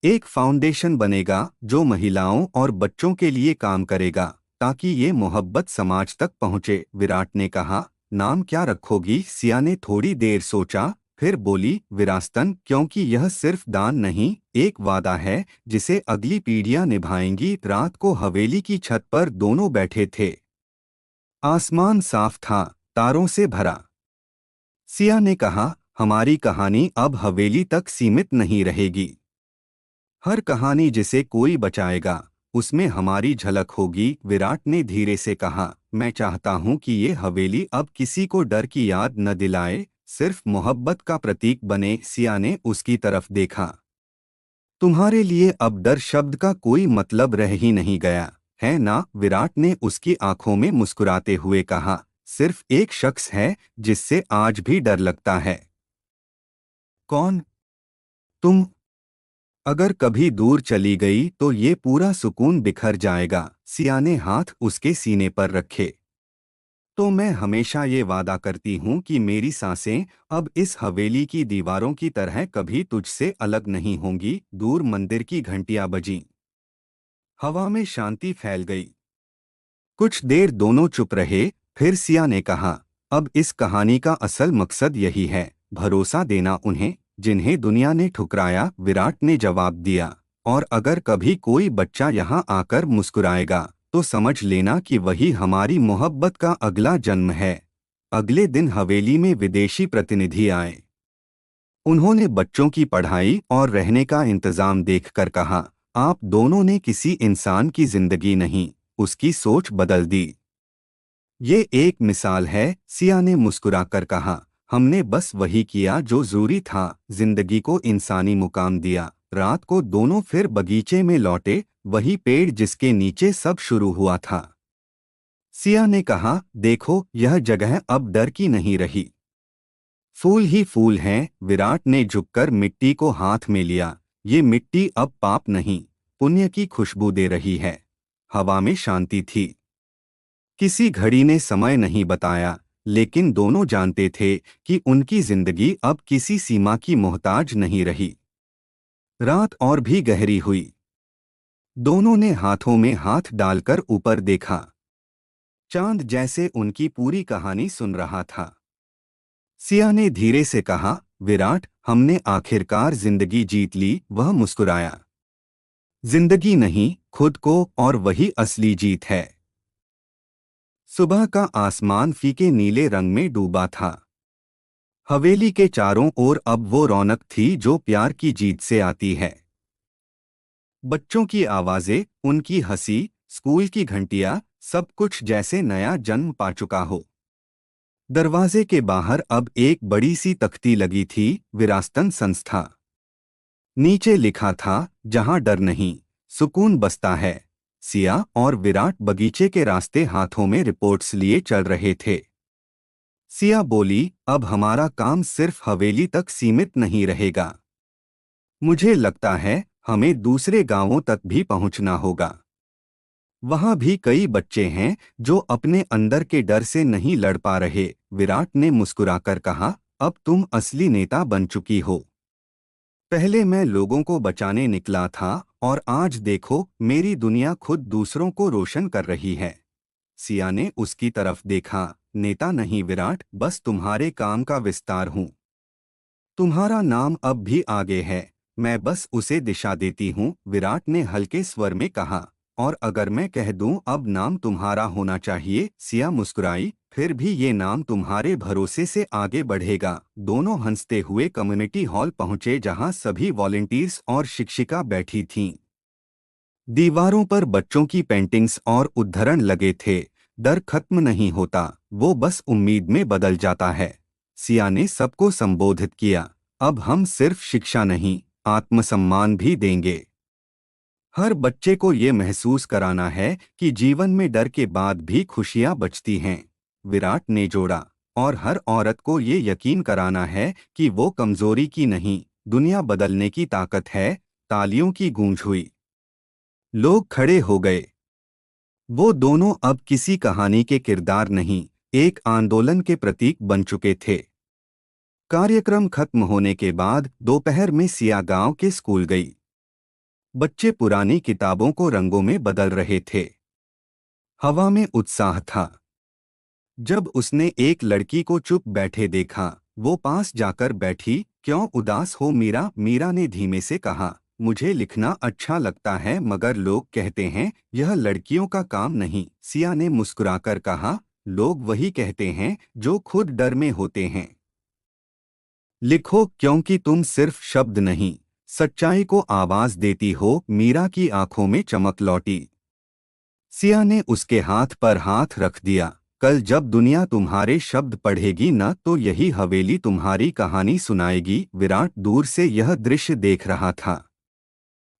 एक फाउंडेशन बनेगा जो महिलाओं और बच्चों के लिए काम करेगा, ताकि ये मोहब्बत समाज तक पहुंचे। विराट ने कहा, नाम क्या रखोगी? सिया ने थोड़ी देर सोचा, फिर बोली, विरासतन, क्योंकि यह सिर्फ दान नहीं, एक वादा है जिसे अगली पीढ़ियां निभाएंगी। रात को हवेली की छत पर दोनों बैठे थे। आसमान साफ था, तारों से भरा। सिया ने कहा, हमारी कहानी अब हवेली तक सीमित नहीं रहेगी। हर कहानी जिसे कोई बचाएगा, उसमें हमारी झलक होगी। विराट ने धीरे से कहा, मैं चाहता हूं कि ये हवेली अब किसी को डर की याद न दिलाए, सिर्फ मोहब्बत का प्रतीक बने। सिया ने उसकी तरफ देखा। तुम्हारे लिए अब डर शब्द का कोई मतलब रह ही नहीं गया, है ना? विराट ने उसकी आंखों में मुस्कुराते हुए कहा, सिर्फ एक शख्स है जिससे आज भी डर लगता है। कौन? तुम। अगर कभी दूर चली गई तो ये पूरा सुकून बिखर जाएगा। सिया ने हाथ उसके सीने पर रखे। तो मैं हमेशा ये वादा करती हूँ कि मेरी सांसें अब इस हवेली की दीवारों की तरह कभी तुझसे अलग नहीं होंगी। दूर मंदिर की घंटियां बजीं। हवा में शांति फैल गई। कुछ देर दोनों चुप रहे, फिर सिया ने कहा, अब इस कहानी का असल मकसद यही है, भरोसा देना उन्हें जिन्हें दुनिया ने ठुकराया। विराट ने जवाब दिया, और अगर कभी कोई बच्चा यहाँ आकर मुस्कुराएगा तो समझ लेना कि वही हमारी मोहब्बत का अगला जन्म है। अगले दिन हवेली में विदेशी प्रतिनिधि आए। उन्होंने बच्चों की पढ़ाई और रहने का इंतजाम देखकर कहा, आप दोनों ने किसी इंसान की जिंदगी नहीं, उसकी सोच बदल दी। ये एक मिसाल है, सिया ने मुस्कुराकर कहा। हमने बस वही किया जो जरूरी था, जिंदगी को इंसानी मुकाम दिया। रात को दोनों फिर बगीचे में लौटे, वही पेड़ जिसके नीचे सब शुरू हुआ था। सिया ने कहा, देखो, यह जगह अब डर की नहीं रही। फूल ही फूल हैं। विराट ने झुककर मिट्टी को हाथ में लिया। ये मिट्टी अब पाप नहीं, पुण्य की खुशबू दे रही है। हवा में शांति थी। किसी घड़ी ने समय नहीं बताया, लेकिन दोनों जानते थे कि उनकी जिंदगी अब किसी सीमा की मोहताज नहीं रही। रात और भी गहरी हुई। दोनों ने हाथों में हाथ डालकर ऊपर देखा। चांद जैसे उनकी पूरी कहानी सुन रहा था। सिया ने धीरे से कहा, विराट, हमने आखिरकार जिंदगी जीत ली। वह मुस्कुराया। जिंदगी नहीं, खुद को, और वही असली जीत है। सुबह का आसमान फीके नीले रंग में डूबा था। हवेली के चारों ओर अब वो रौनक थी जो प्यार की जीत से आती है। बच्चों की आवाजें, उनकी हंसी, स्कूल की घंटियां, सब कुछ जैसे नया जन्म पा चुका हो। दरवाजे के बाहर अब एक बड़ी सी तख्ती लगी थी, विरासतन संस्था। नीचे लिखा था, जहां डर नहीं, सुकून बसता है। सिया और विराट बगीचे के रास्ते हाथों में रिपोर्ट्स लिए चल रहे थे। सिया बोली, अब हमारा काम सिर्फ हवेली तक सीमित नहीं रहेगा। मुझे लगता है हमें दूसरे गांवों तक भी पहुंचना होगा। वहां भी कई बच्चे हैं जो अपने अंदर के डर से नहीं लड़ पा रहे। विराट ने मुस्कुराकर कहा, अब तुम असली नेता बन चुकी हो। पहले मैं लोगों को बचाने निकला था, और आज देखो, मेरी दुनिया खुद दूसरों को रोशन कर रही है। सिया ने उसकी तरफ देखा। नेता नहीं विराट, बस तुम्हारे काम का विस्तार हूँ। तुम्हारा नाम अब भी आगे है, मैं बस उसे दिशा देती हूँ। विराट ने हल्के स्वर में कहा, और अगर मैं कह दूं अब नाम तुम्हारा होना चाहिए? सिया मुस्कुराई, फिर भी ये नाम तुम्हारे भरोसे से आगे बढ़ेगा। दोनों हंसते हुए कम्युनिटी हॉल पहुंचे जहां सभी वॉलंटियर्स और शिक्षिका बैठी थीं। दीवारों पर बच्चों की पेंटिंग्स और उद्धरण लगे थे। डर खत्म नहीं होता, वो बस उम्मीद में बदल जाता है। सिया ने सबको संबोधित किया, अब हम सिर्फ शिक्षा नहीं, आत्मसम्मान भी देंगे। हर बच्चे को ये महसूस कराना है कि जीवन में डर के बाद भी खुशियां बचती हैं, विराट ने जोड़ा। और हर औरत को ये यकीन कराना है कि वो कमजोरी की नहीं, दुनिया बदलने की ताकत है। तालियों की गूंज हुई। लोग खड़े हो गए। वो दोनों अब किसी कहानी के किरदार नहीं, एक आंदोलन के प्रतीक बन चुके थे। कार्यक्रम खत्म होने के बाद दोपहर में सिया गांव के स्कूल गई। बच्चे पुरानी किताबों को रंगों में बदल रहे थे। हवा में उत्साह था। जब उसने एक लड़की को चुप बैठे देखा, वो पास जाकर बैठी। क्यों उदास हो मीरा? मीरा ने धीमे से कहा, मुझे लिखना अच्छा लगता है मगर लोग कहते हैं यह लड़कियों का काम नहीं। सिया ने मुस्कुराकर कहा, लोग वही कहते हैं जो खुद डर में होते हैं। लिखो क्योंकि तुम सिर्फ शब्द नहीं, सच्चाई को आवाज देती हो। मीरा की आंखों में चमक लौटी। सिया ने उसके हाथ पर हाथ रख दिया। कल जब दुनिया तुम्हारे शब्द पढ़ेगी न तो यही हवेली तुम्हारी कहानी सुनाएगी। विराट दूर से यह दृश्य देख रहा था।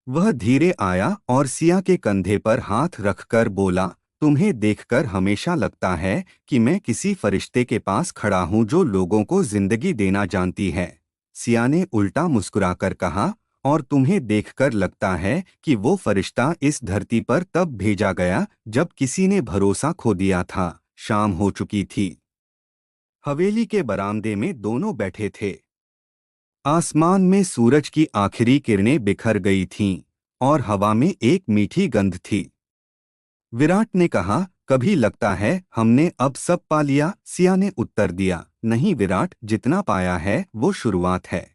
वह धीरे आया और सिया के कंधे पर हाथ रखकर बोला, तुम्हें देखकर हमेशा लगता है कि मैं किसी फरिश्ते के पास खड़ा हूं जो लोगों को जिंदगी देना जानती है। सिया ने उल्टा मुस्कुराकर कहा, और तुम्हें देखकर लगता है कि वो फरिश्ता इस धरती पर तब भेजा गया जब किसी ने भरोसा खो दिया था। शाम हो चुकी थी। हवेली के बरामदे में दोनों बैठे थे। आसमान में सूरज की आखिरी किरणें बिखर गई थीं और हवा में एक मीठी गंध थी। विराट ने कहा, कभी लगता है हमने अब सब पा लिया? सिया ने उत्तर दिया, नहीं विराट, जितना पाया है वो शुरुआत है।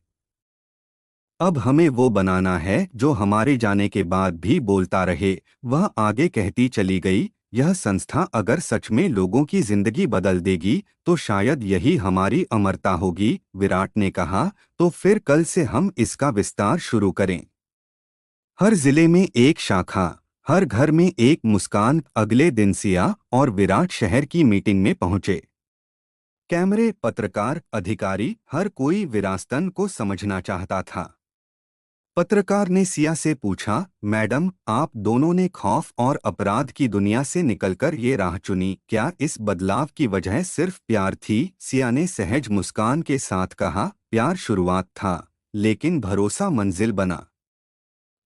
अब हमें वो बनाना है जो हमारे जाने के बाद भी बोलता रहे। वह आगे कहती चली गई, यह संस्था अगर सच में लोगों की जिंदगी बदल देगी तो शायद यही हमारी अमरता होगी। विराट ने कहा, तो फिर कल से हम इसका विस्तार शुरू करें। हर जिले में एक शाखा, हर घर में एक मुस्कान। अगले दिन सिया और विराट शहर की मीटिंग में पहुंचे। कैमरे, पत्रकार, अधिकारी, हर कोई विरासतन को समझना चाहता था। पत्रकार ने सिया से पूछा, मैडम, आप दोनों ने खौफ और अपराध की दुनिया से निकलकर ये राह चुनी, क्या इस बदलाव की वजह सिर्फ प्यार थी? सिया ने सहज मुस्कान के साथ कहा, प्यार शुरुआत था, लेकिन भरोसा मंजिल बना।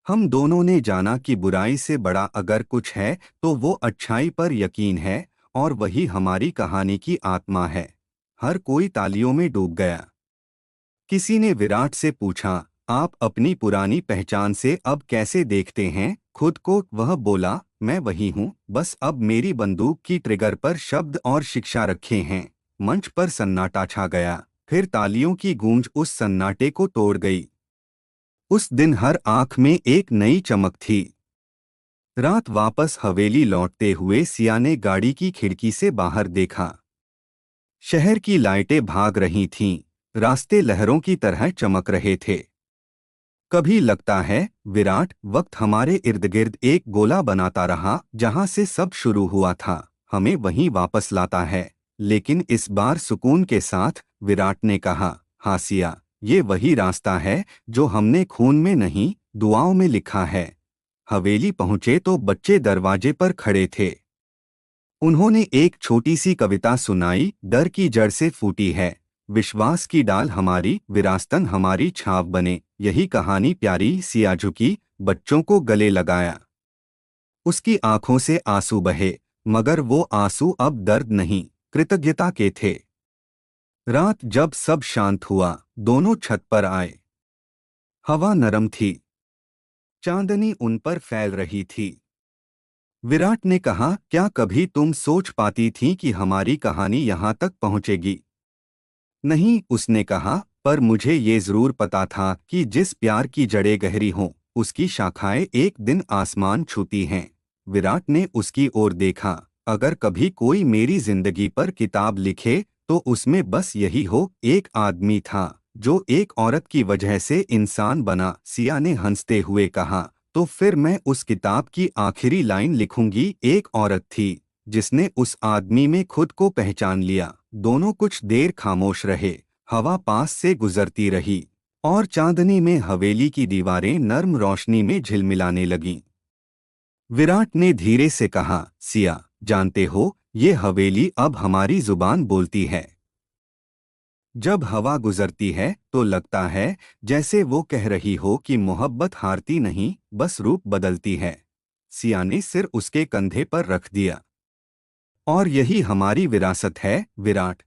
हम दोनों ने जाना कि बुराई से बड़ा अगर कुछ है तो वो अच्छाई पर यकीन है, और वही हमारी कहानी की आत्मा है। हर कोई तालियों में डूब गया। किसी ने विराट से पूछा, आप अपनी पुरानी पहचान से अब कैसे देखते हैं खुद को? वह बोला, मैं वही हूँ, बस अब मेरी बंदूक की ट्रिगर पर शब्द और शिक्षा रखे हैं। मंच पर सन्नाटा छा गया। फिर तालियों की गूंज उस सन्नाटे को तोड़ गई। उस दिन हर आंख में एक नई चमक थी। रात वापस हवेली लौटते हुए सिया ने गाड़ी की खिड़की से बाहर देखा। शहर की लाइटें भाग रही थीं, रास्ते लहरों की तरह चमक रहे थे। कभी लगता है विराट, वक्त हमारे इर्द गिर्द एक गोला बनाता रहा, जहां से सब शुरू हुआ था हमें वहीं वापस लाता है, लेकिन इस बार सुकून के साथ। विराट ने कहा, हाँ सिया, ये वही रास्ता है जो हमने खून में नहीं, दुआओं में लिखा है। हवेली पहुंचे तो बच्चे दरवाजे पर खड़े थे। उन्होंने एक छोटी सी कविता सुनाई, डर की जड़ से फूटी है, विश्वास की डाल हमारी, विरासतन हमारी छाव बने, यही कहानी प्यारी। सिया झुकी, बच्चों को गले लगाया। उसकी आंखों से आंसू बहे, मगर वो आंसू अब दर्द नहीं, कृतज्ञता के थे। रात जब सब शांत हुआ, दोनों छत पर आए। हवा नरम थी, चांदनी उन पर फैल रही थी। विराट ने कहा, क्या कभी तुम सोच पाती थी कि हमारी कहानी यहाँ तक पहुँचेगी? नहीं, उसने कहा, पर मुझे ये जरूर पता था कि जिस प्यार की जड़ें गहरी हों, उसकी शाखाएं एक दिन आसमान छूती हैं। विराट ने उसकी ओर देखा, अगर कभी कोई मेरी जिंदगी पर किताब लिखे तो उसमें बस यही हो, एक आदमी था जो एक औरत की वजह से इंसान बना। सिया ने हंसते हुए कहा, तो फिर मैं उस किताब की आखिरी लाइन लिखूंगी, एक औरत थी जिसने उस आदमी में खुद को पहचान लिया। दोनों कुछ देर खामोश रहे। हवा पास से गुजरती रही। और चांदनी में हवेली की दीवारें नर्म रोशनी में झिलमिलाने लगीं। विराट ने धीरे से कहा, सिया, जानते हो, ये हवेली अब हमारी जुबान बोलती है। जब हवा गुजरती है तो लगता है जैसे वो कह रही हो कि मोहब्बत हारती नहीं, बस रूप बदलती है। सिया ने सिर उसके कंधे पर रख दिया। और यही हमारी विरासत है, विराट।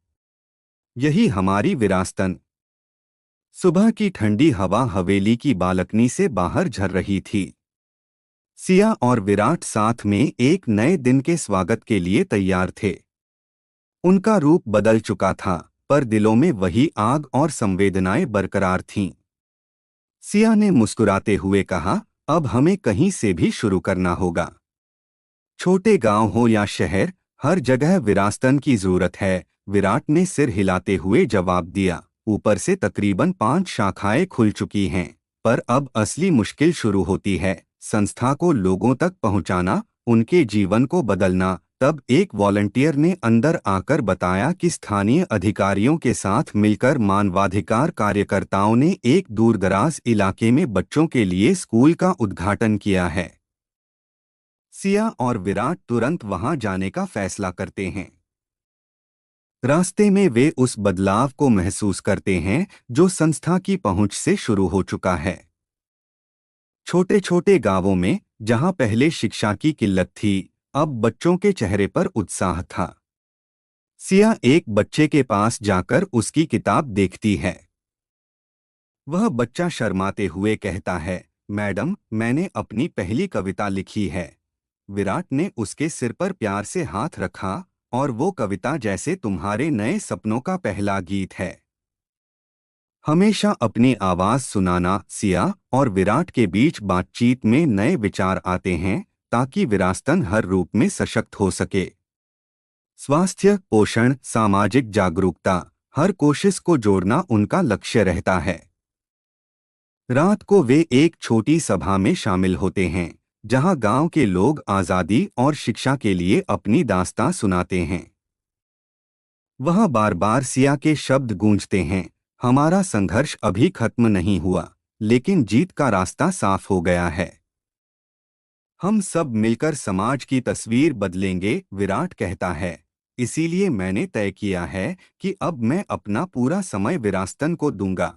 यही हमारी विरासतन। सुबह की ठंडी हवा हवेली की बालकनी से बाहर झर रही थी। सिया और विराट साथ में एक नए दिन के स्वागत के लिए तैयार थे। उनका रूप बदल चुका था, पर दिलों में वही आग और संवेदनाएं बरकरार थीं। सिया ने मुस्कुराते हुए कहा, अब हमें कहीं से भी शुरू करना होगा। छोटे गांव हो या शहर, हर जगह विरासतन की जरूरत है। विराट ने सिर हिलाते हुए जवाब दिया। ऊपर से तकरीबन 5 शाखाएं खुल चुकी हैं, पर अब असली मुश्किल शुरू होती है, संस्था को लोगों तक पहुंचाना, उनके जीवन को बदलना। तब एक वॉलंटियर ने अंदर आकर बताया कि स्थानीय अधिकारियों के साथ मिलकर मानवाधिकार कार्यकर्ताओं ने एक दूरदराज इलाके में बच्चों के लिए स्कूल का उद्घाटन किया है। सिया और विराट तुरंत वहां जाने का फैसला करते हैं। रास्ते में वे उस बदलाव को महसूस करते हैं जो संस्था की पहुंच से शुरू हो चुका है। छोटे छोटे गांवों में, जहां पहले शिक्षा की किल्लत थी, अब बच्चों के चेहरे पर उत्साह था। सिया एक बच्चे के पास जाकर उसकी किताब देखती है। वह बच्चा शर्माते हुए कहता है, मैडम, मैंने अपनी पहली कविता लिखी है। विराट ने उसके सिर पर प्यार से हाथ रखा, और वो कविता जैसे तुम्हारे नए सपनों का पहला गीत है। हमेशा अपनी आवाज सुनाना। सिया और विराट के बीच बातचीत में नए विचार आते हैं, ताकि विरासतन हर रूप में सशक्त हो सके। स्वास्थ्य, पोषण, सामाजिक जागरूकता, हर कोशिश को जोड़ना उनका लक्ष्य रहता है। रात को वे एक छोटी सभा में शामिल होते हैं, जहां गांव के लोग आजादी और शिक्षा के लिए अपनी दास्तां सुनाते हैं। वहां बार बार सिया के शब्द गूंजते हैं, हमारा संघर्ष अभी खत्म नहीं हुआ, लेकिन जीत का रास्ता साफ हो गया है। हम सब मिलकर समाज की तस्वीर बदलेंगे, विराट कहता है। इसीलिए मैंने तय किया है कि अब मैं अपना पूरा समय विरासतन को दूंगा।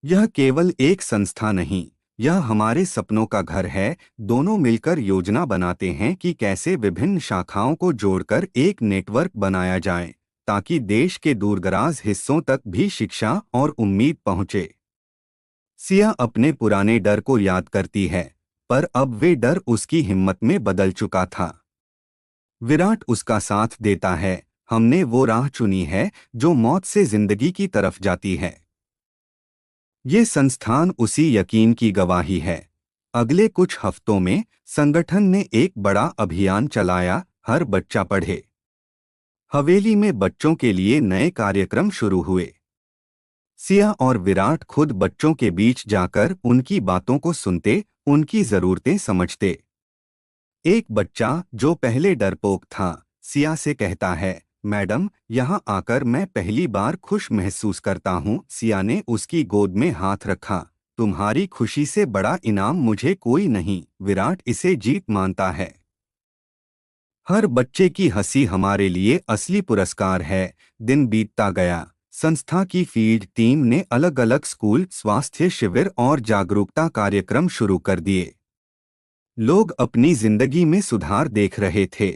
यह केवल एक संस्था नहीं, यह हमारे सपनों का घर है। दोनों मिलकर योजना बनाते हैं कि कैसे विभिन्न शाखाओं को जोड़कर एक नेटवर्क बनाया जाए, ताकि देश के दूरदराज हिस्सों तक भी शिक्षा और उम्मीद पहुंचे। सिया अपने पुराने डर को याद करती है, पर अब वे डर उसकी हिम्मत में बदल चुका था। विराट उसका साथ देता है। हमने वो राह चुनी है जो मौत से जिंदगी की तरफ जाती है। ये संस्थान उसी यकीन की गवाही है। अगले कुछ हफ्तों में संगठन ने एक बड़ा अभियान चलाया, हर बच्चा पढ़े। हवेली में बच्चों के लिए नए कार्यक्रम शुरू हुए। सिया और विराट खुद बच्चों के बीच जाकर उनकी बातों को सुनते, उनकी जरूरतें समझते। एक बच्चा, जो पहले डरपोक था, सिया से कहता है, मैडम, यहाँ आकर मैं पहली बार खुश महसूस करता हूँ। सिया ने उसकी गोद में हाथ रखा। तुम्हारी खुशी से बड़ा इनाम मुझे कोई नहीं, विराट इसे जीत मानता है। हर बच्चे की हंसी हमारे लिए असली पुरस्कार है। दिन बीतता गया। संस्था की फील्ड टीम ने अलग अलग स्कूल, स्वास्थ्य शिविर और जागरूकता कार्यक्रम शुरू कर दिए। लोग अपनी जिंदगी में सुधार देख रहे थे।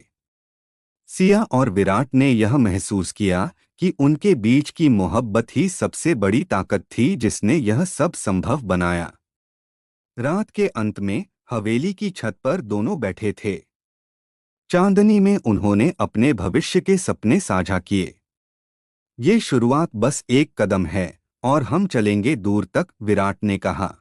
सिया और विराट ने यह महसूस किया कि उनके बीच की मोहब्बत ही सबसे बड़ी ताकत थी जिसने यह सब संभव बनाया। रात के अंत में हवेली की छत पर दोनों बैठे थे। चांदनी में उन्होंने अपने भविष्य के सपने साझा किए। ये शुरुआत बस एक कदम है, और हम चलेंगे दूर तक, विराट ने कहा।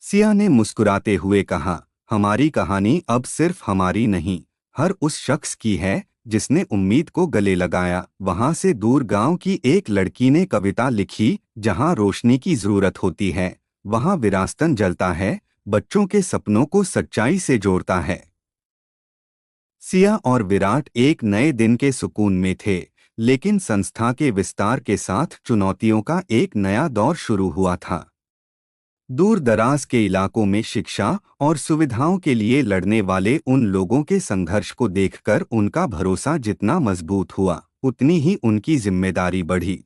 सिया ने मुस्कुराते हुए कहा, हमारी कहानी अब सिर्फ हमारी नहीं, हर उस शख्स की है जिसने उम्मीद को गले लगाया। वहां से दूर गांव की एक लड़की ने कविता लिखी, जहां रोशनी की जरूरत होती है, वहां विरासतन जलता है, बच्चों के सपनों को सच्चाई से जोड़ता है। सिया और विराट एक नए दिन के सुकून में थे, लेकिन संस्था के विस्तार के साथ चुनौतियों का एक नया दौर शुरू हुआ था। दूर दराज के इलाकों में शिक्षा और सुविधाओं के लिए लड़ने वाले उन लोगों के संघर्ष को देखकर उनका भरोसा जितना मजबूत हुआ, उतनी ही उनकी जिम्मेदारी बढ़ी।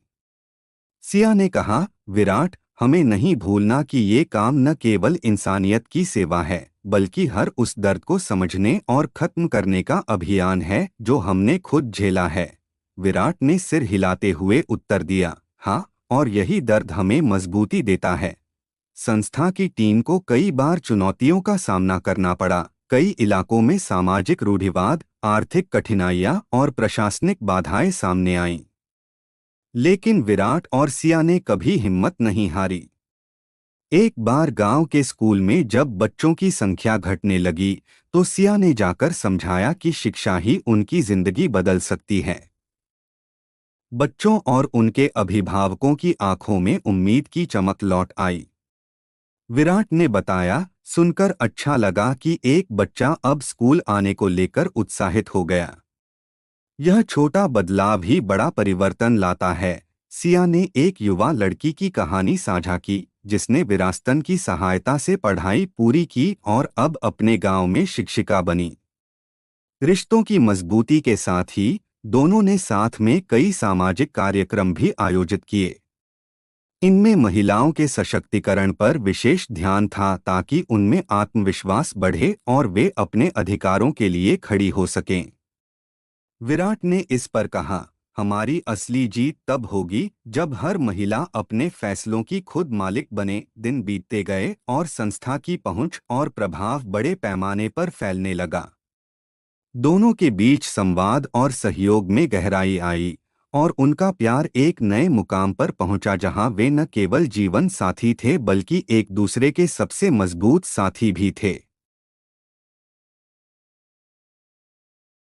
सिया ने कहा, विराट, हमें नहीं भूलना कि ये काम न केवल इंसानियत की सेवा है, बल्कि हर उस दर्द को समझने और खत्म करने का अभियान है जो हमने खुद झेला है। विराट ने सिर हिलाते हुए उत्तर दिया, हाँ, और यही दर्द हमें मजबूती देता है। संस्था की टीम को कई बार चुनौतियों का सामना करना पड़ा। कई इलाकों में सामाजिक रूढ़िवाद, आर्थिक कठिनाइयां और प्रशासनिक बाधाएं सामने आईं। लेकिन विराट और सिया ने कभी हिम्मत नहीं हारी। एक बार गांव के स्कूल में जब बच्चों की संख्या घटने लगी, तो सिया ने जाकर समझाया कि शिक्षा ही उनकी जिंदगी बदल सकती है। बच्चों और उनके अभिभावकों की आंखों में उम्मीद की चमक लौट आई। विराट ने बताया, सुनकर अच्छा लगा कि एक बच्चा अब स्कूल आने को लेकर उत्साहित हो गया। यह छोटा बदलाव ही बड़ा परिवर्तन लाता है। सिया ने एक युवा लड़की की कहानी साझा की, जिसने विरासतन की सहायता से पढ़ाई पूरी की और अब अपने गांव में शिक्षिका बनी। रिश्तों की मजबूती के साथ ही दोनों ने साथ में कई सामाजिक कार्यक्रम भी आयोजित किए। इनमें महिलाओं के सशक्तिकरण पर विशेष ध्यान था ताकि उनमें आत्मविश्वास बढ़े और वे अपने अधिकारों के लिए खड़ी हो सकें। विराट ने इस पर कहा, हमारी असली जीत तब होगी जब हर महिला अपने फैसलों की खुद मालिक बने। दिन बीतते गए और संस्था की पहुंच और प्रभाव बड़े पैमाने पर फैलने लगा। दोनों के बीच संवाद और सहयोग में गहराई आई और उनका प्यार एक नए मुकाम पर पहुंचा, जहां वे न केवल जीवन साथी थे बल्कि एक दूसरे के सबसे मजबूत साथी भी थे।